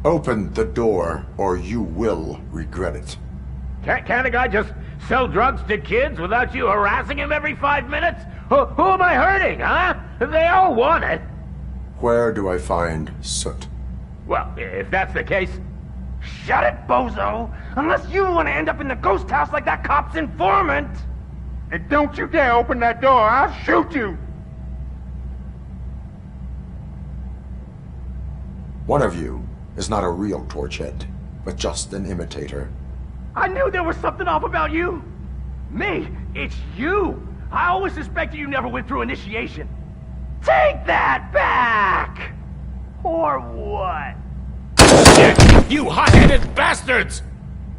Open the door, or you will regret it. Can't a guy just sell drugs to kids without you harassing him every 5 minutes? Who am I hurting, huh? They all want it. Where do I find Soot? Well, if that's the case, shut it, bozo! Unless you want to end up in the ghost house like that cop's informant! And don't you dare open that door, I'll shoot you! One of you is not a real Torchhead, but just an imitator. I knew there was something off about you! Me? It's you! I always suspected you never went through initiation. Take that back! Or what? You hot-headed bastards!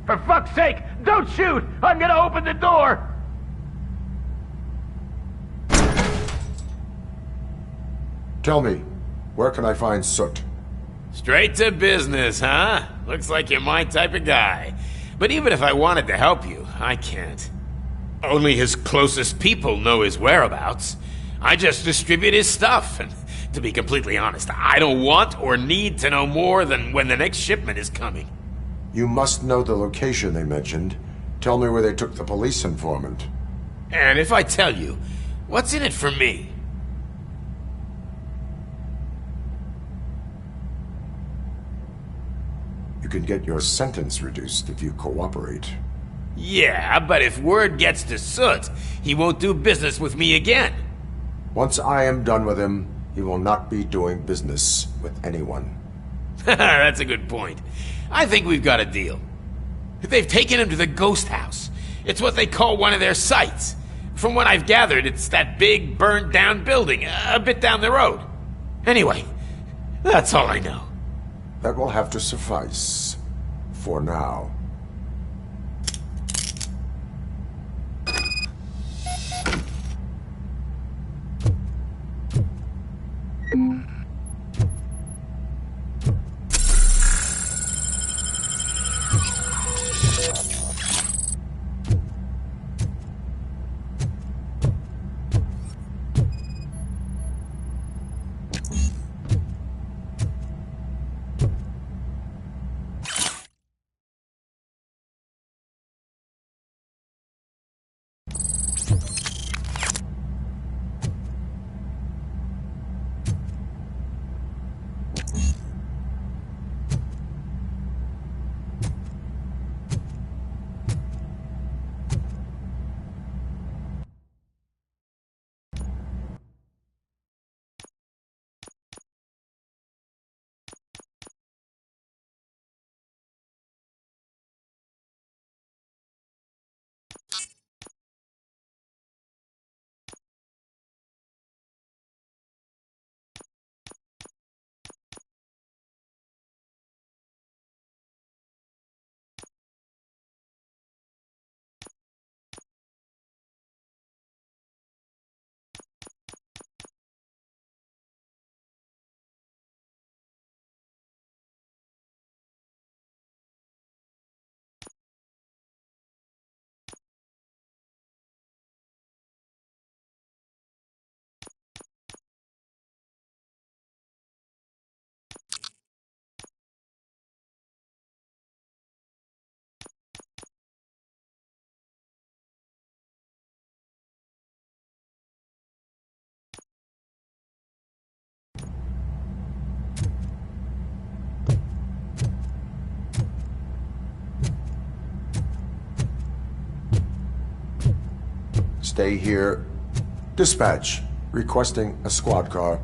For fuck's sake, don't shoot! I'm gonna open the door! Tell me, where can I find Soot? Straight to business, huh? Looks like you're my type of guy. But even if I wanted to help you, I can't. Only his closest people know his whereabouts. I just distribute his stuff, and to be completely honest, I don't want or need to know more than when the next shipment is coming. You must know the location they mentioned. Tell me where they took the police informant. And if I tell you, what's in it for me? You can get your sentence reduced if you cooperate. Yeah, but if word gets to Soot, he won't do business with me again. Once I am done with him, he will not be doing business with anyone. That's a good point. I think we've got a deal. They've taken him to the ghost house. It's what they call one of their sites. From what I've gathered, it's that big, burned-down building, a bit down the road. Anyway, that's all I know. That will have to suffice. For now. Stay here. Dispatch. Requesting a squad car.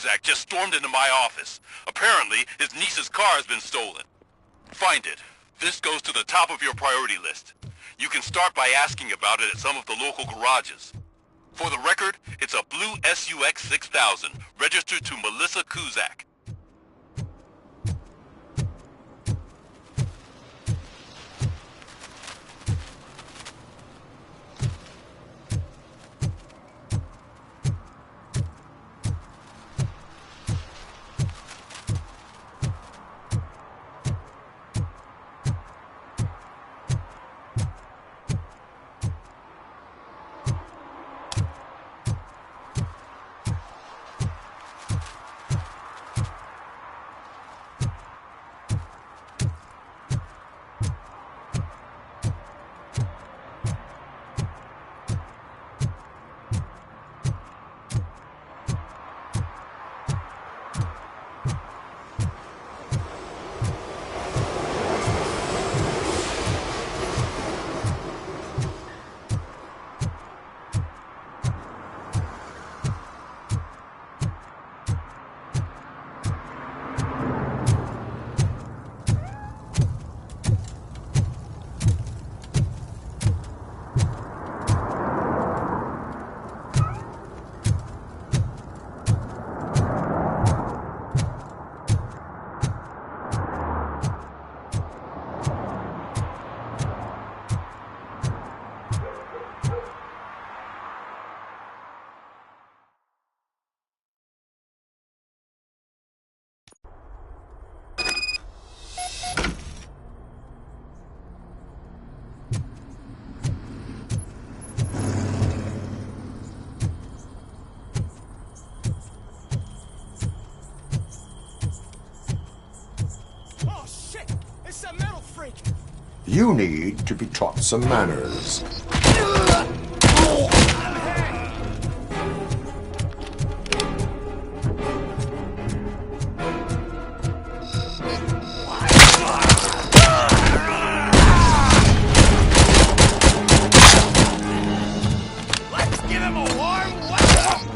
Kuzak just stormed into my office. Apparently, his niece's car has been stolen. Find it. This goes to the top of your priority list. You can start by asking about it at some of the local garages. For the record, it's a blue SUX 6000, registered to Melissa Kuzak. You need to be taught some manners. Let's give him a warm welcome!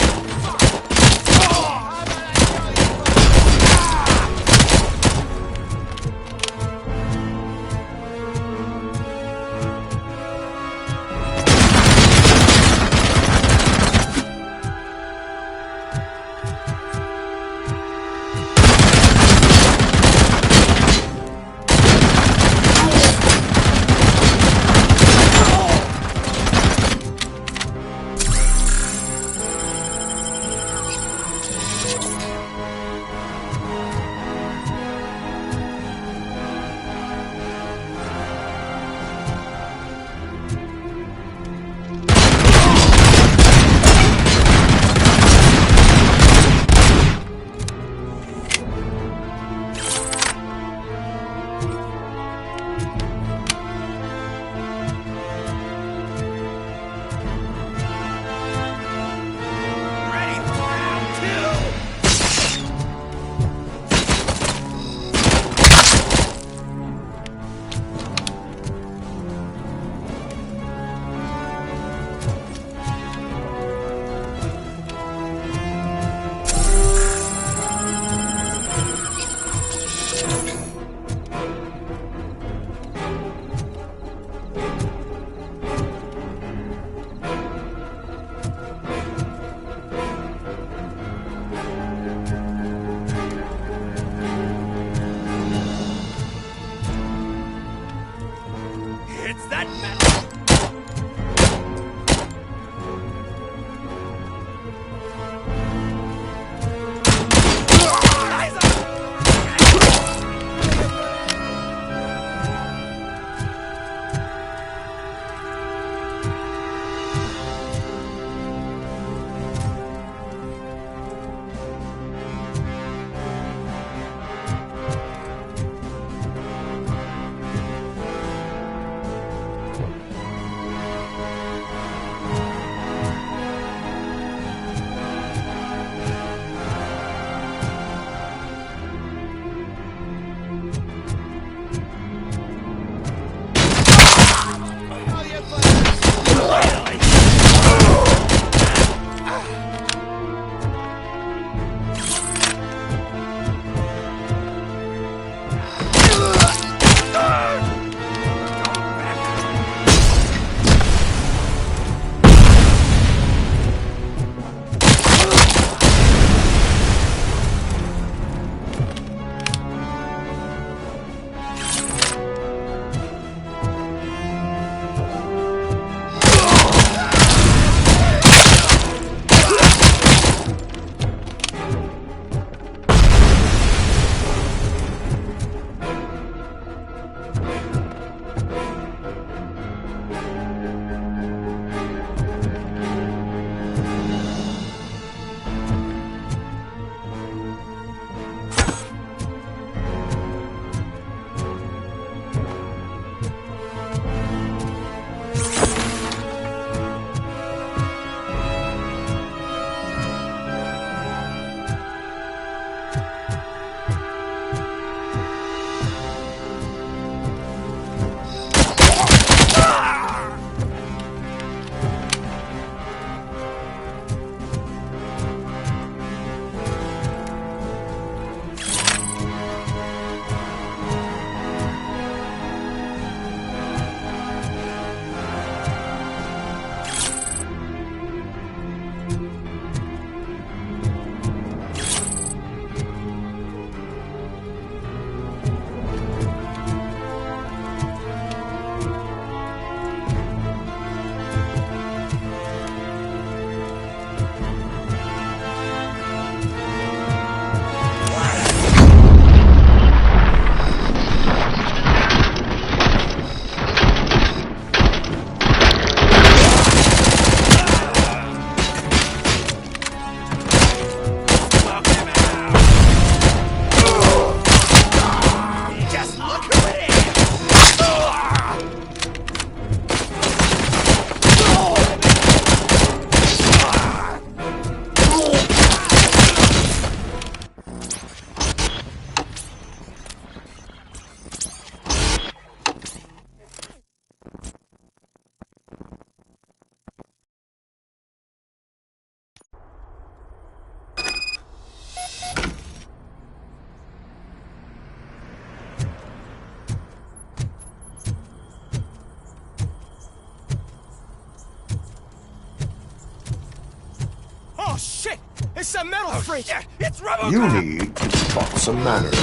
shit! It's a metal freak! Shit, it's Robocop! You need to be taught some manners.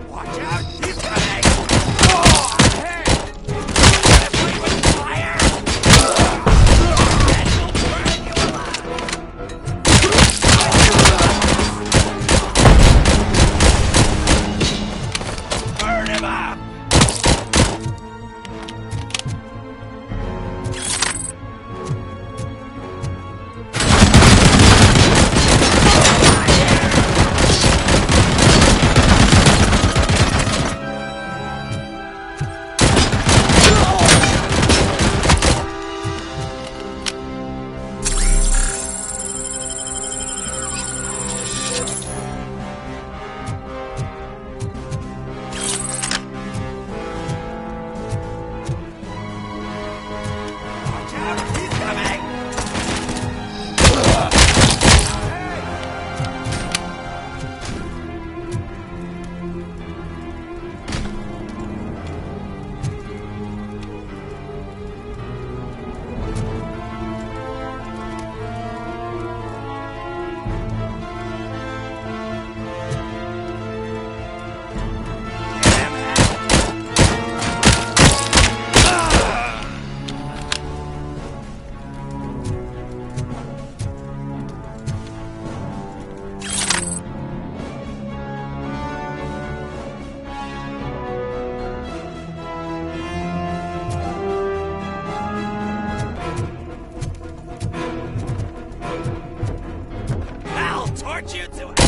Watch out! He's coming! Oh, hey! Wanna play with fire? That'll burn you alive! Burn him up! Torch you to it!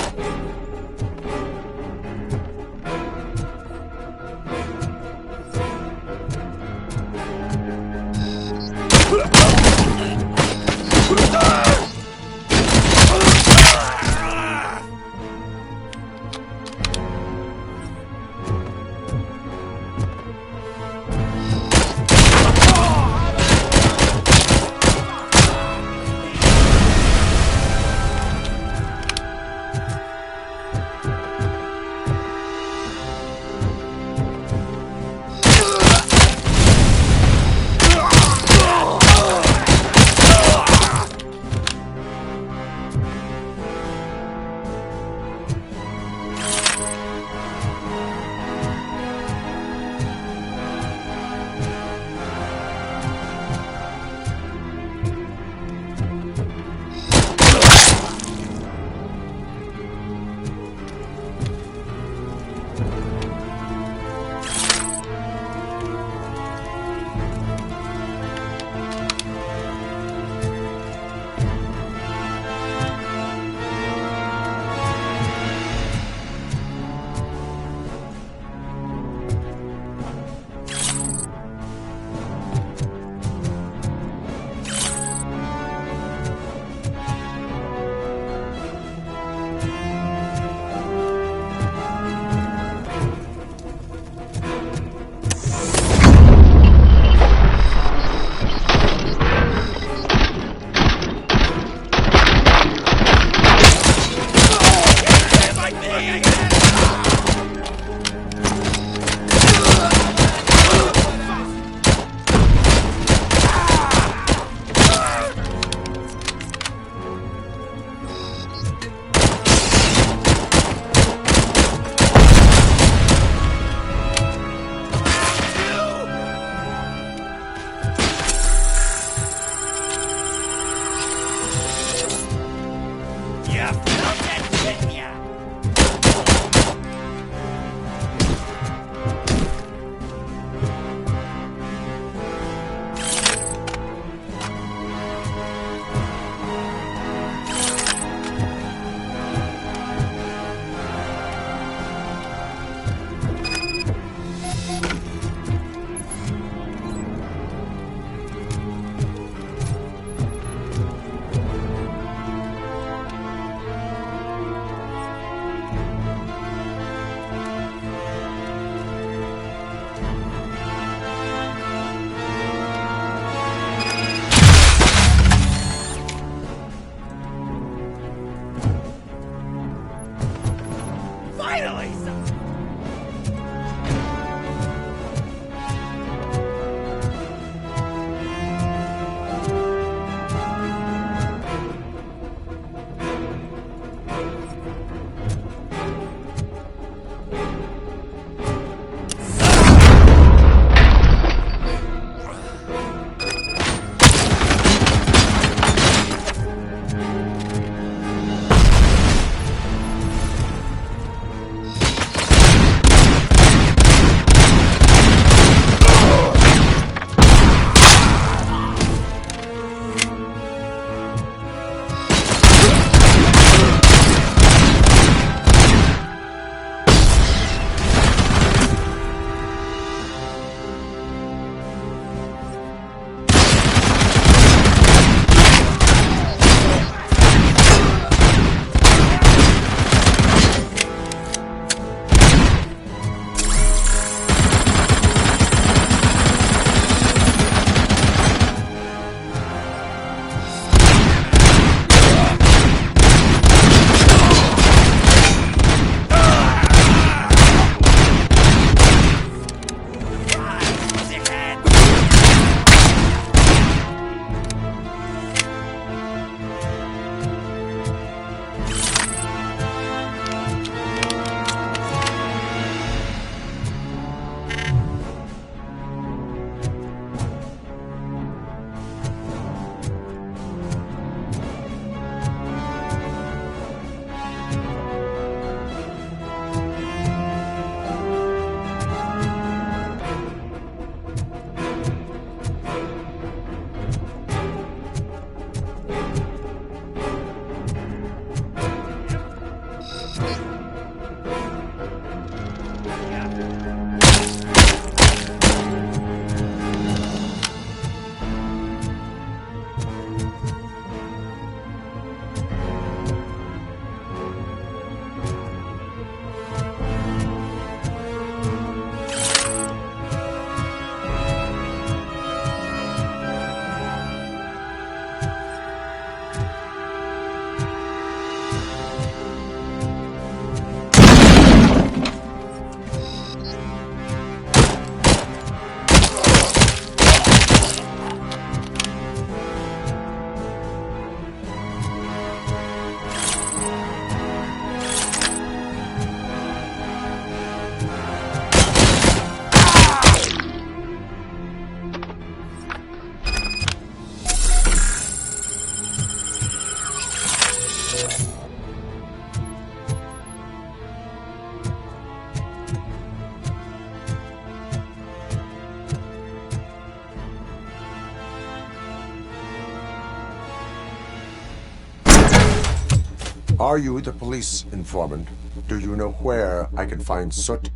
Are you the police informant? Do you know where I can find Soot?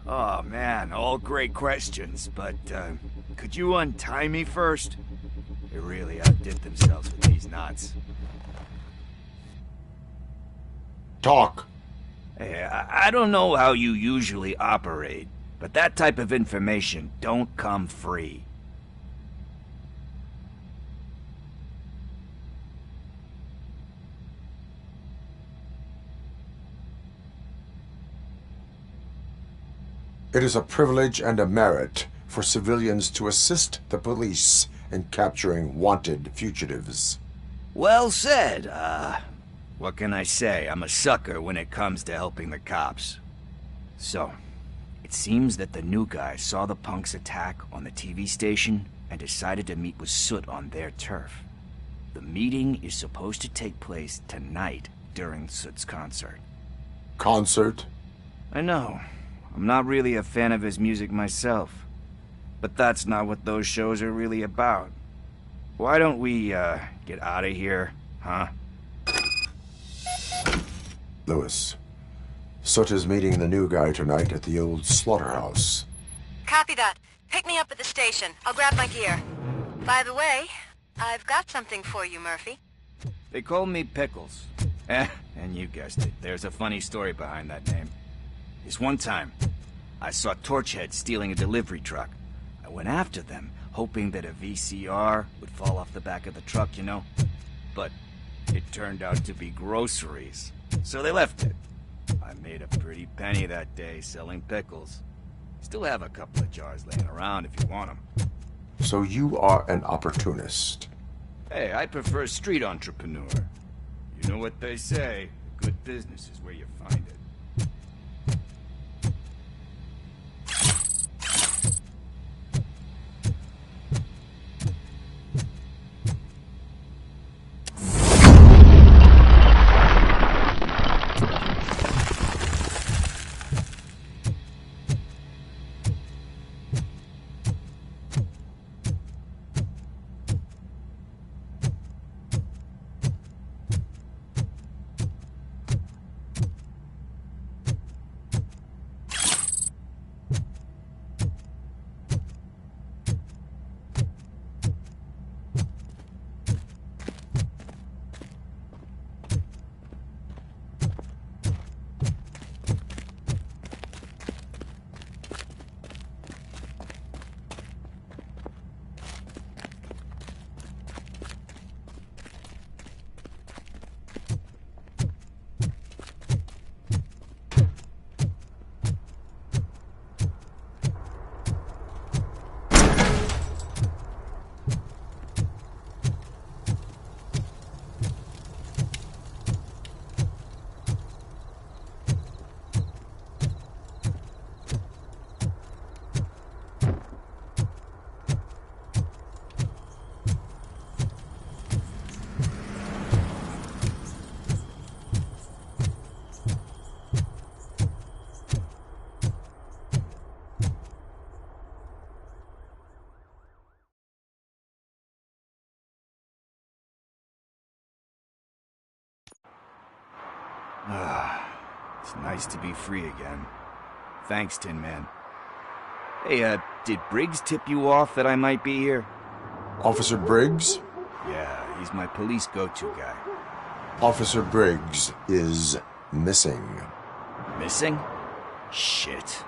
Oh man, all great questions, but could you untie me first? They really outdid themselves with these knots. Talk. Hey, I don't know how you usually operate, but that type of information don't come free. It is a privilege and a merit for civilians to assist the police in capturing wanted fugitives. Well said. What can I say? I'm a sucker when it comes to helping the cops. So, it seems that the new guy saw the punks' attack on the TV station and decided to meet with Soot on their turf. The meeting is supposed to take place tonight during Soot's concert. Concert? I know. I'm not really a fan of his music myself. But that's not what those shows are really about. Why don't we, get out of here, huh? Lewis, Soot is meeting the new guy tonight at the old slaughterhouse. Copy that. Pick me up at the station. I'll grab my gear. By the way, I've got something for you, Murphy. They call me Pickles. And you guessed it, there's a funny story behind that name. This one time, I saw Torchhead stealing a delivery truck. I went after them, hoping that a VCR would fall off the back of the truck, you know? But it turned out to be groceries, so they left it. I made a pretty penny that day selling pickles. Still have a couple of jars laying around if you want them. So you are an opportunist. Hey, I prefer street entrepreneur. You know what they say, good business is where you find it. It's nice to be free again. Thanks, Tin Man. Hey, did Briggs tip you off that I might be here? Officer Briggs? Yeah, he's my police go-to guy. Officer Briggs is missing. Missing? Shit.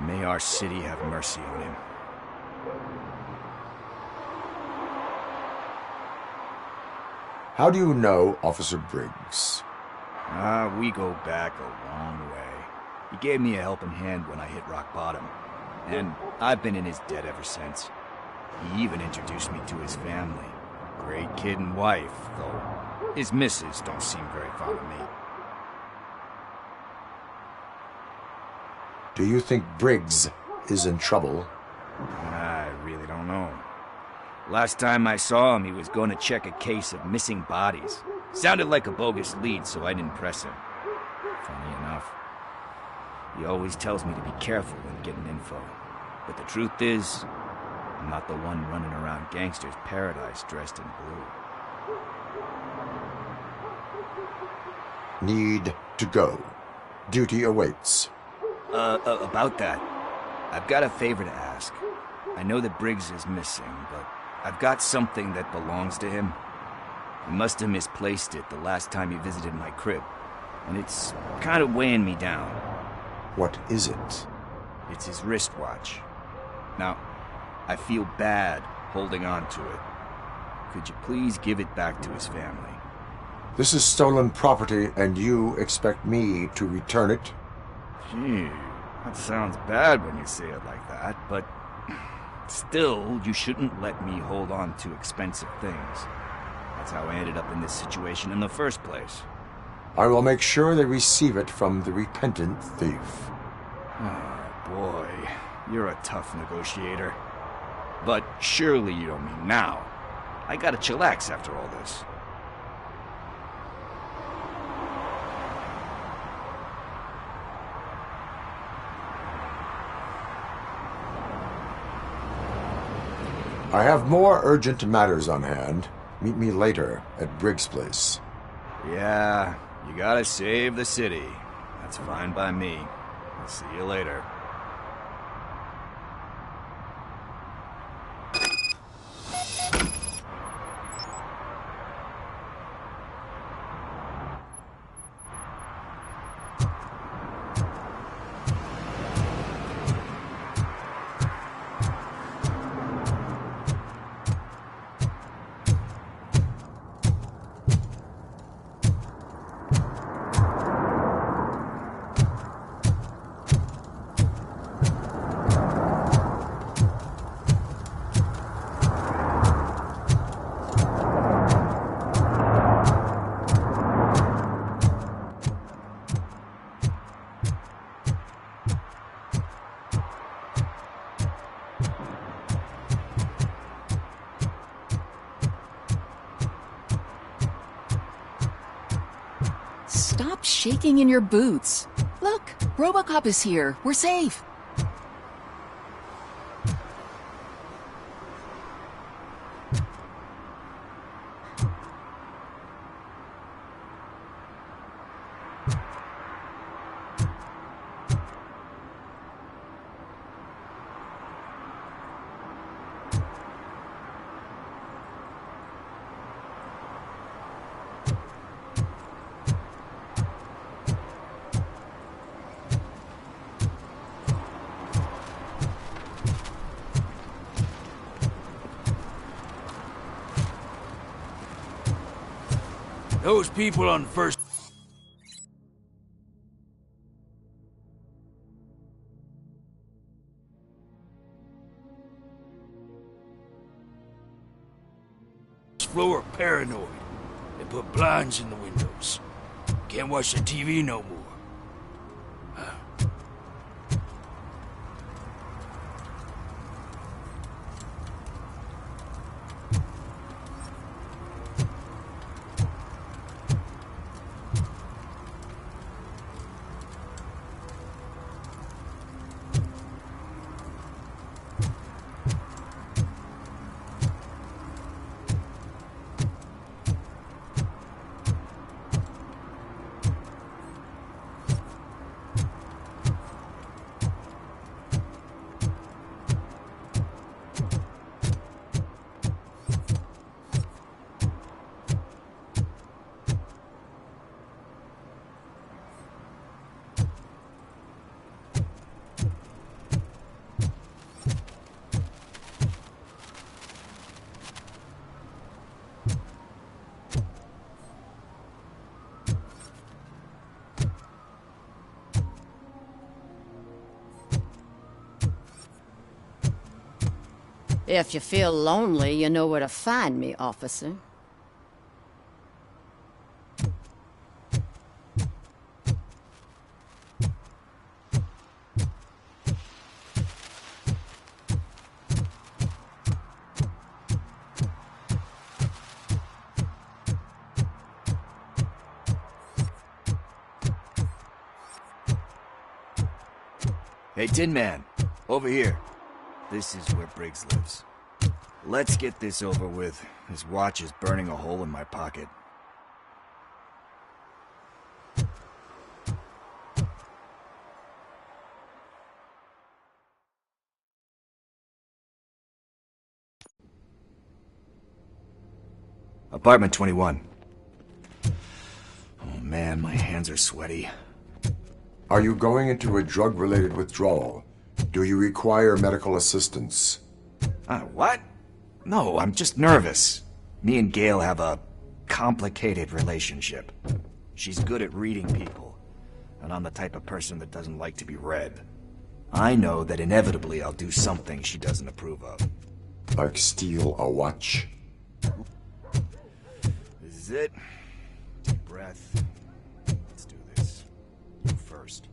May our city have mercy on him. How do you know Officer Briggs? We go back a long way. He gave me a helping hand when I hit rock bottom, and I've been in his debt ever since. He even introduced me to his family. Great kid and wife, though his missus don't seem very fond of me. Do you think Briggs is in trouble? I really don't know. Last time I saw him, he was going to check a case of missing bodies. Sounded like a bogus lead, so I didn't press him. Funny enough. He always tells me to be careful when getting info. But the truth is, I'm not the one running around gangsters' paradise dressed in blue. Need to go. Duty awaits. About that, I've got a favor to ask. I know that Briggs is missing, but I've got something that belongs to him. He must have misplaced it the last time he visited my crib, and it's kind of weighing me down. What is it? It's his wristwatch. Now, I feel bad holding on to it. Could you please give it back to his family? This is stolen property, and you expect me to return it? Gee, that sounds bad when you say it like that, but still, you shouldn't let me hold on to expensive things. That's how I ended up in this situation in the first place. I will make sure they receive it from the repentant thief. Oh, boy. You're a tough negotiator. But surely you don't mean now. I gotta chillax after all this. I have more urgent matters on hand. Meet me later at Briggs' place. Yeah, you gotta save the city. That's fine by me. I'll see you later. Stop shaking in your boots. Look, Robocop is here. We're safe. Those people on first floor are paranoid. They put blinds in the windows. Can't watch the TV no more. If you feel lonely, you know where to find me, officer. Hey, Tin Man, over here. This is where Briggs lives. Let's get this over with. His watch is burning a hole in my pocket. Apartment 21. Oh man, my hands are sweaty. Are you going into a drug-related withdrawal? Do you require medical assistance? What? No, I'm just nervous. Me and Gail have a complicated relationship. She's good at reading people, and I'm the type of person that doesn't like to be read. I know that inevitably I'll do something she doesn't approve of. Like steal a watch? This is it. Deep breath. Let's do this. You first.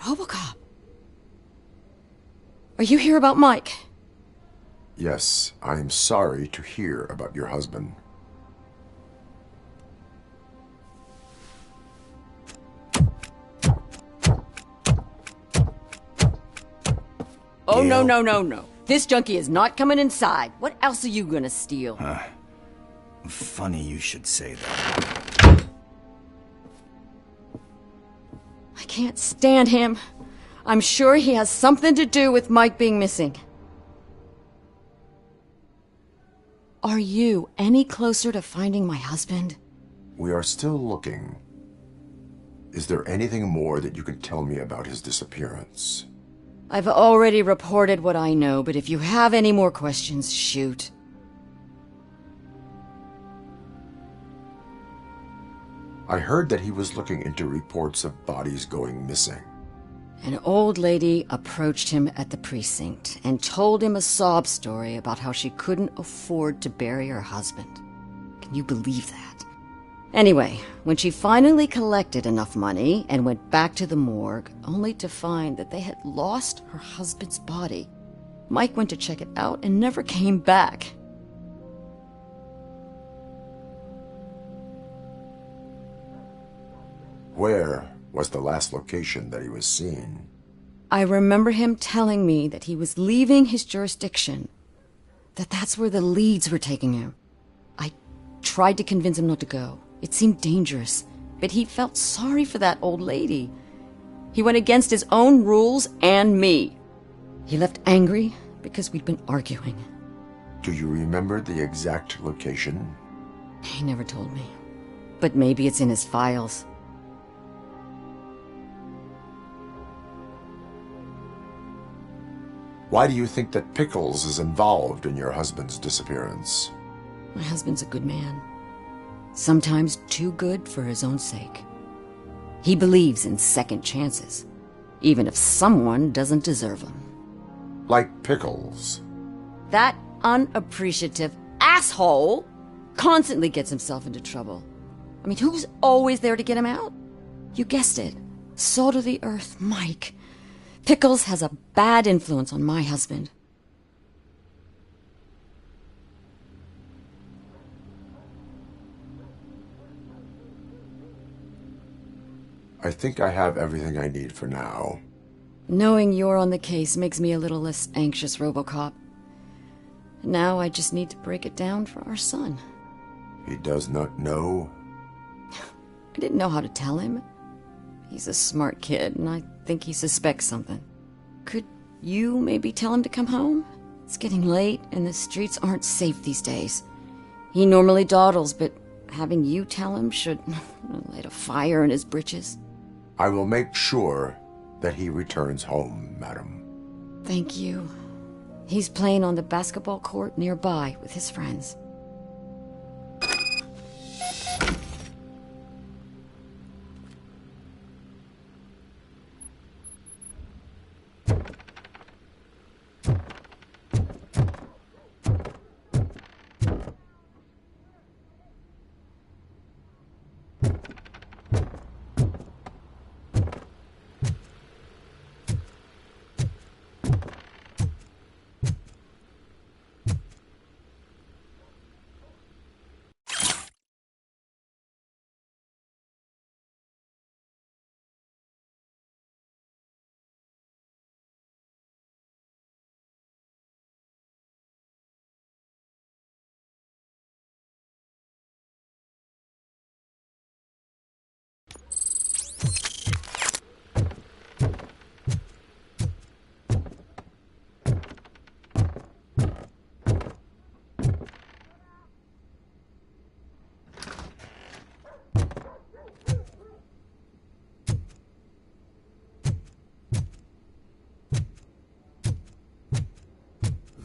Robocop. Are you here about Mike? Yes, I am sorry to hear about your husband. Oh, no. This junkie is not coming inside. What else are you gonna steal? Funny you should say that. I can't stand him. I'm sure he has something to do with Mike being missing. Are you any closer to finding my husband? We are still looking. Is there anything more that you can tell me about his disappearance? I've already reported what I know, but if you have any more questions, shoot. I heard that he was looking into reports of bodies going missing. An old lady approached him at the precinct and told him a sob story about how she couldn't afford to bury her husband. Can you believe that? Anyway, when she finally collected enough money and went back to the morgue, only to find that they had lost her husband's body, Mike went to check it out and never came back. Where was the last location that he was seen? I remember him telling me that he was leaving his jurisdiction, that's where the leads were taking him. I tried to convince him not to go. It seemed dangerous, but he felt sorry for that old lady. He went against his own rules and me. He left angry because we'd been arguing. Do you remember the exact location? He never told me, but maybe it's in his files. Why do you think that Pickles is involved in your husband's disappearance? My husband's a good man. Sometimes too good for his own sake. He believes in second chances, even if someone doesn't deserve them. Like Pickles. That unappreciative asshole constantly gets himself into trouble. I mean, who's always there to get him out? You guessed it. Salt of the earth, Mike. Pickles has a bad influence on my husband. I think I have everything I need for now. Knowing you're on the case makes me a little less anxious, Robocop. Now I just need to break it down for our son. He does not know? I didn't know how to tell him. He's a smart kid, and I think he suspects something. Could you maybe tell him to come home? It's getting late, and the streets aren't safe these days. He normally dawdles, but having you tell him should light a fire in his britches. I will make sure that he returns home, madam. Thank you. He's playing on the basketball court nearby with his friends.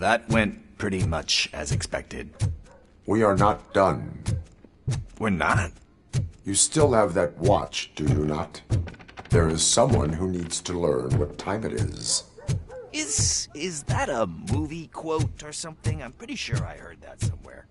That went pretty much as expected. We are not done. We're not? You still have that watch, do you not? There is someone who needs to learn what time it is. Is that a movie quote or something? I'm pretty sure I heard that somewhere.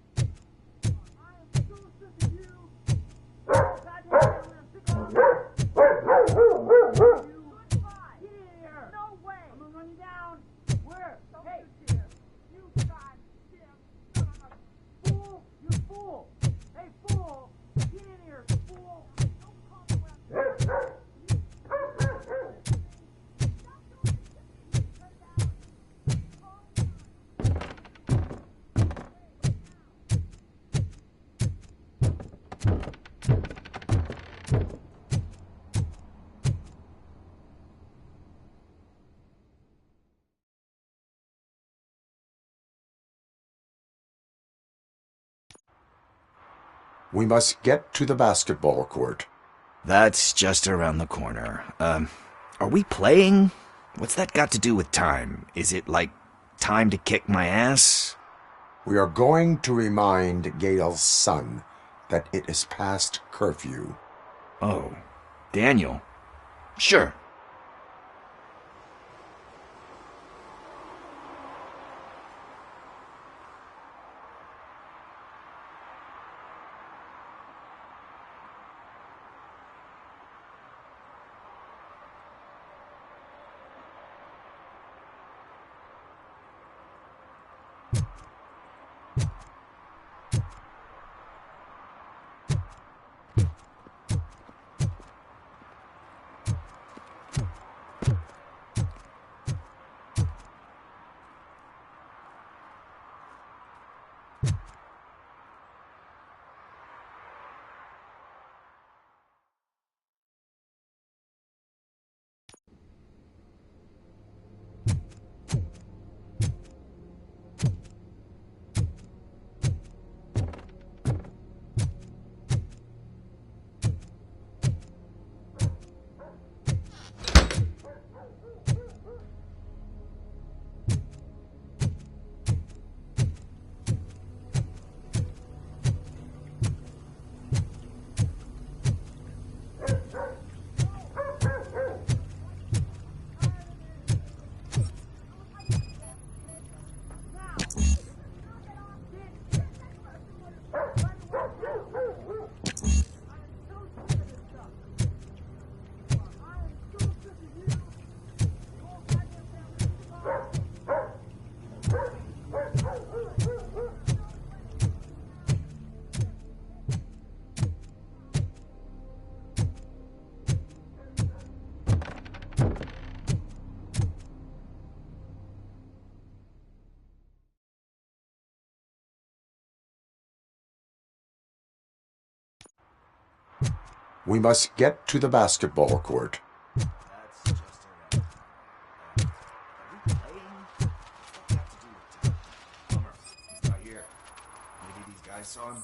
We must get to the basketball court. That's just around the corner. Are we playing? What's that got to do with time? Is it like time to kick my ass? We are going to remind Gail's son that it is past curfew. Oh, Daniel. Sure. We must get to the basketball court. Maybe these guys saw him.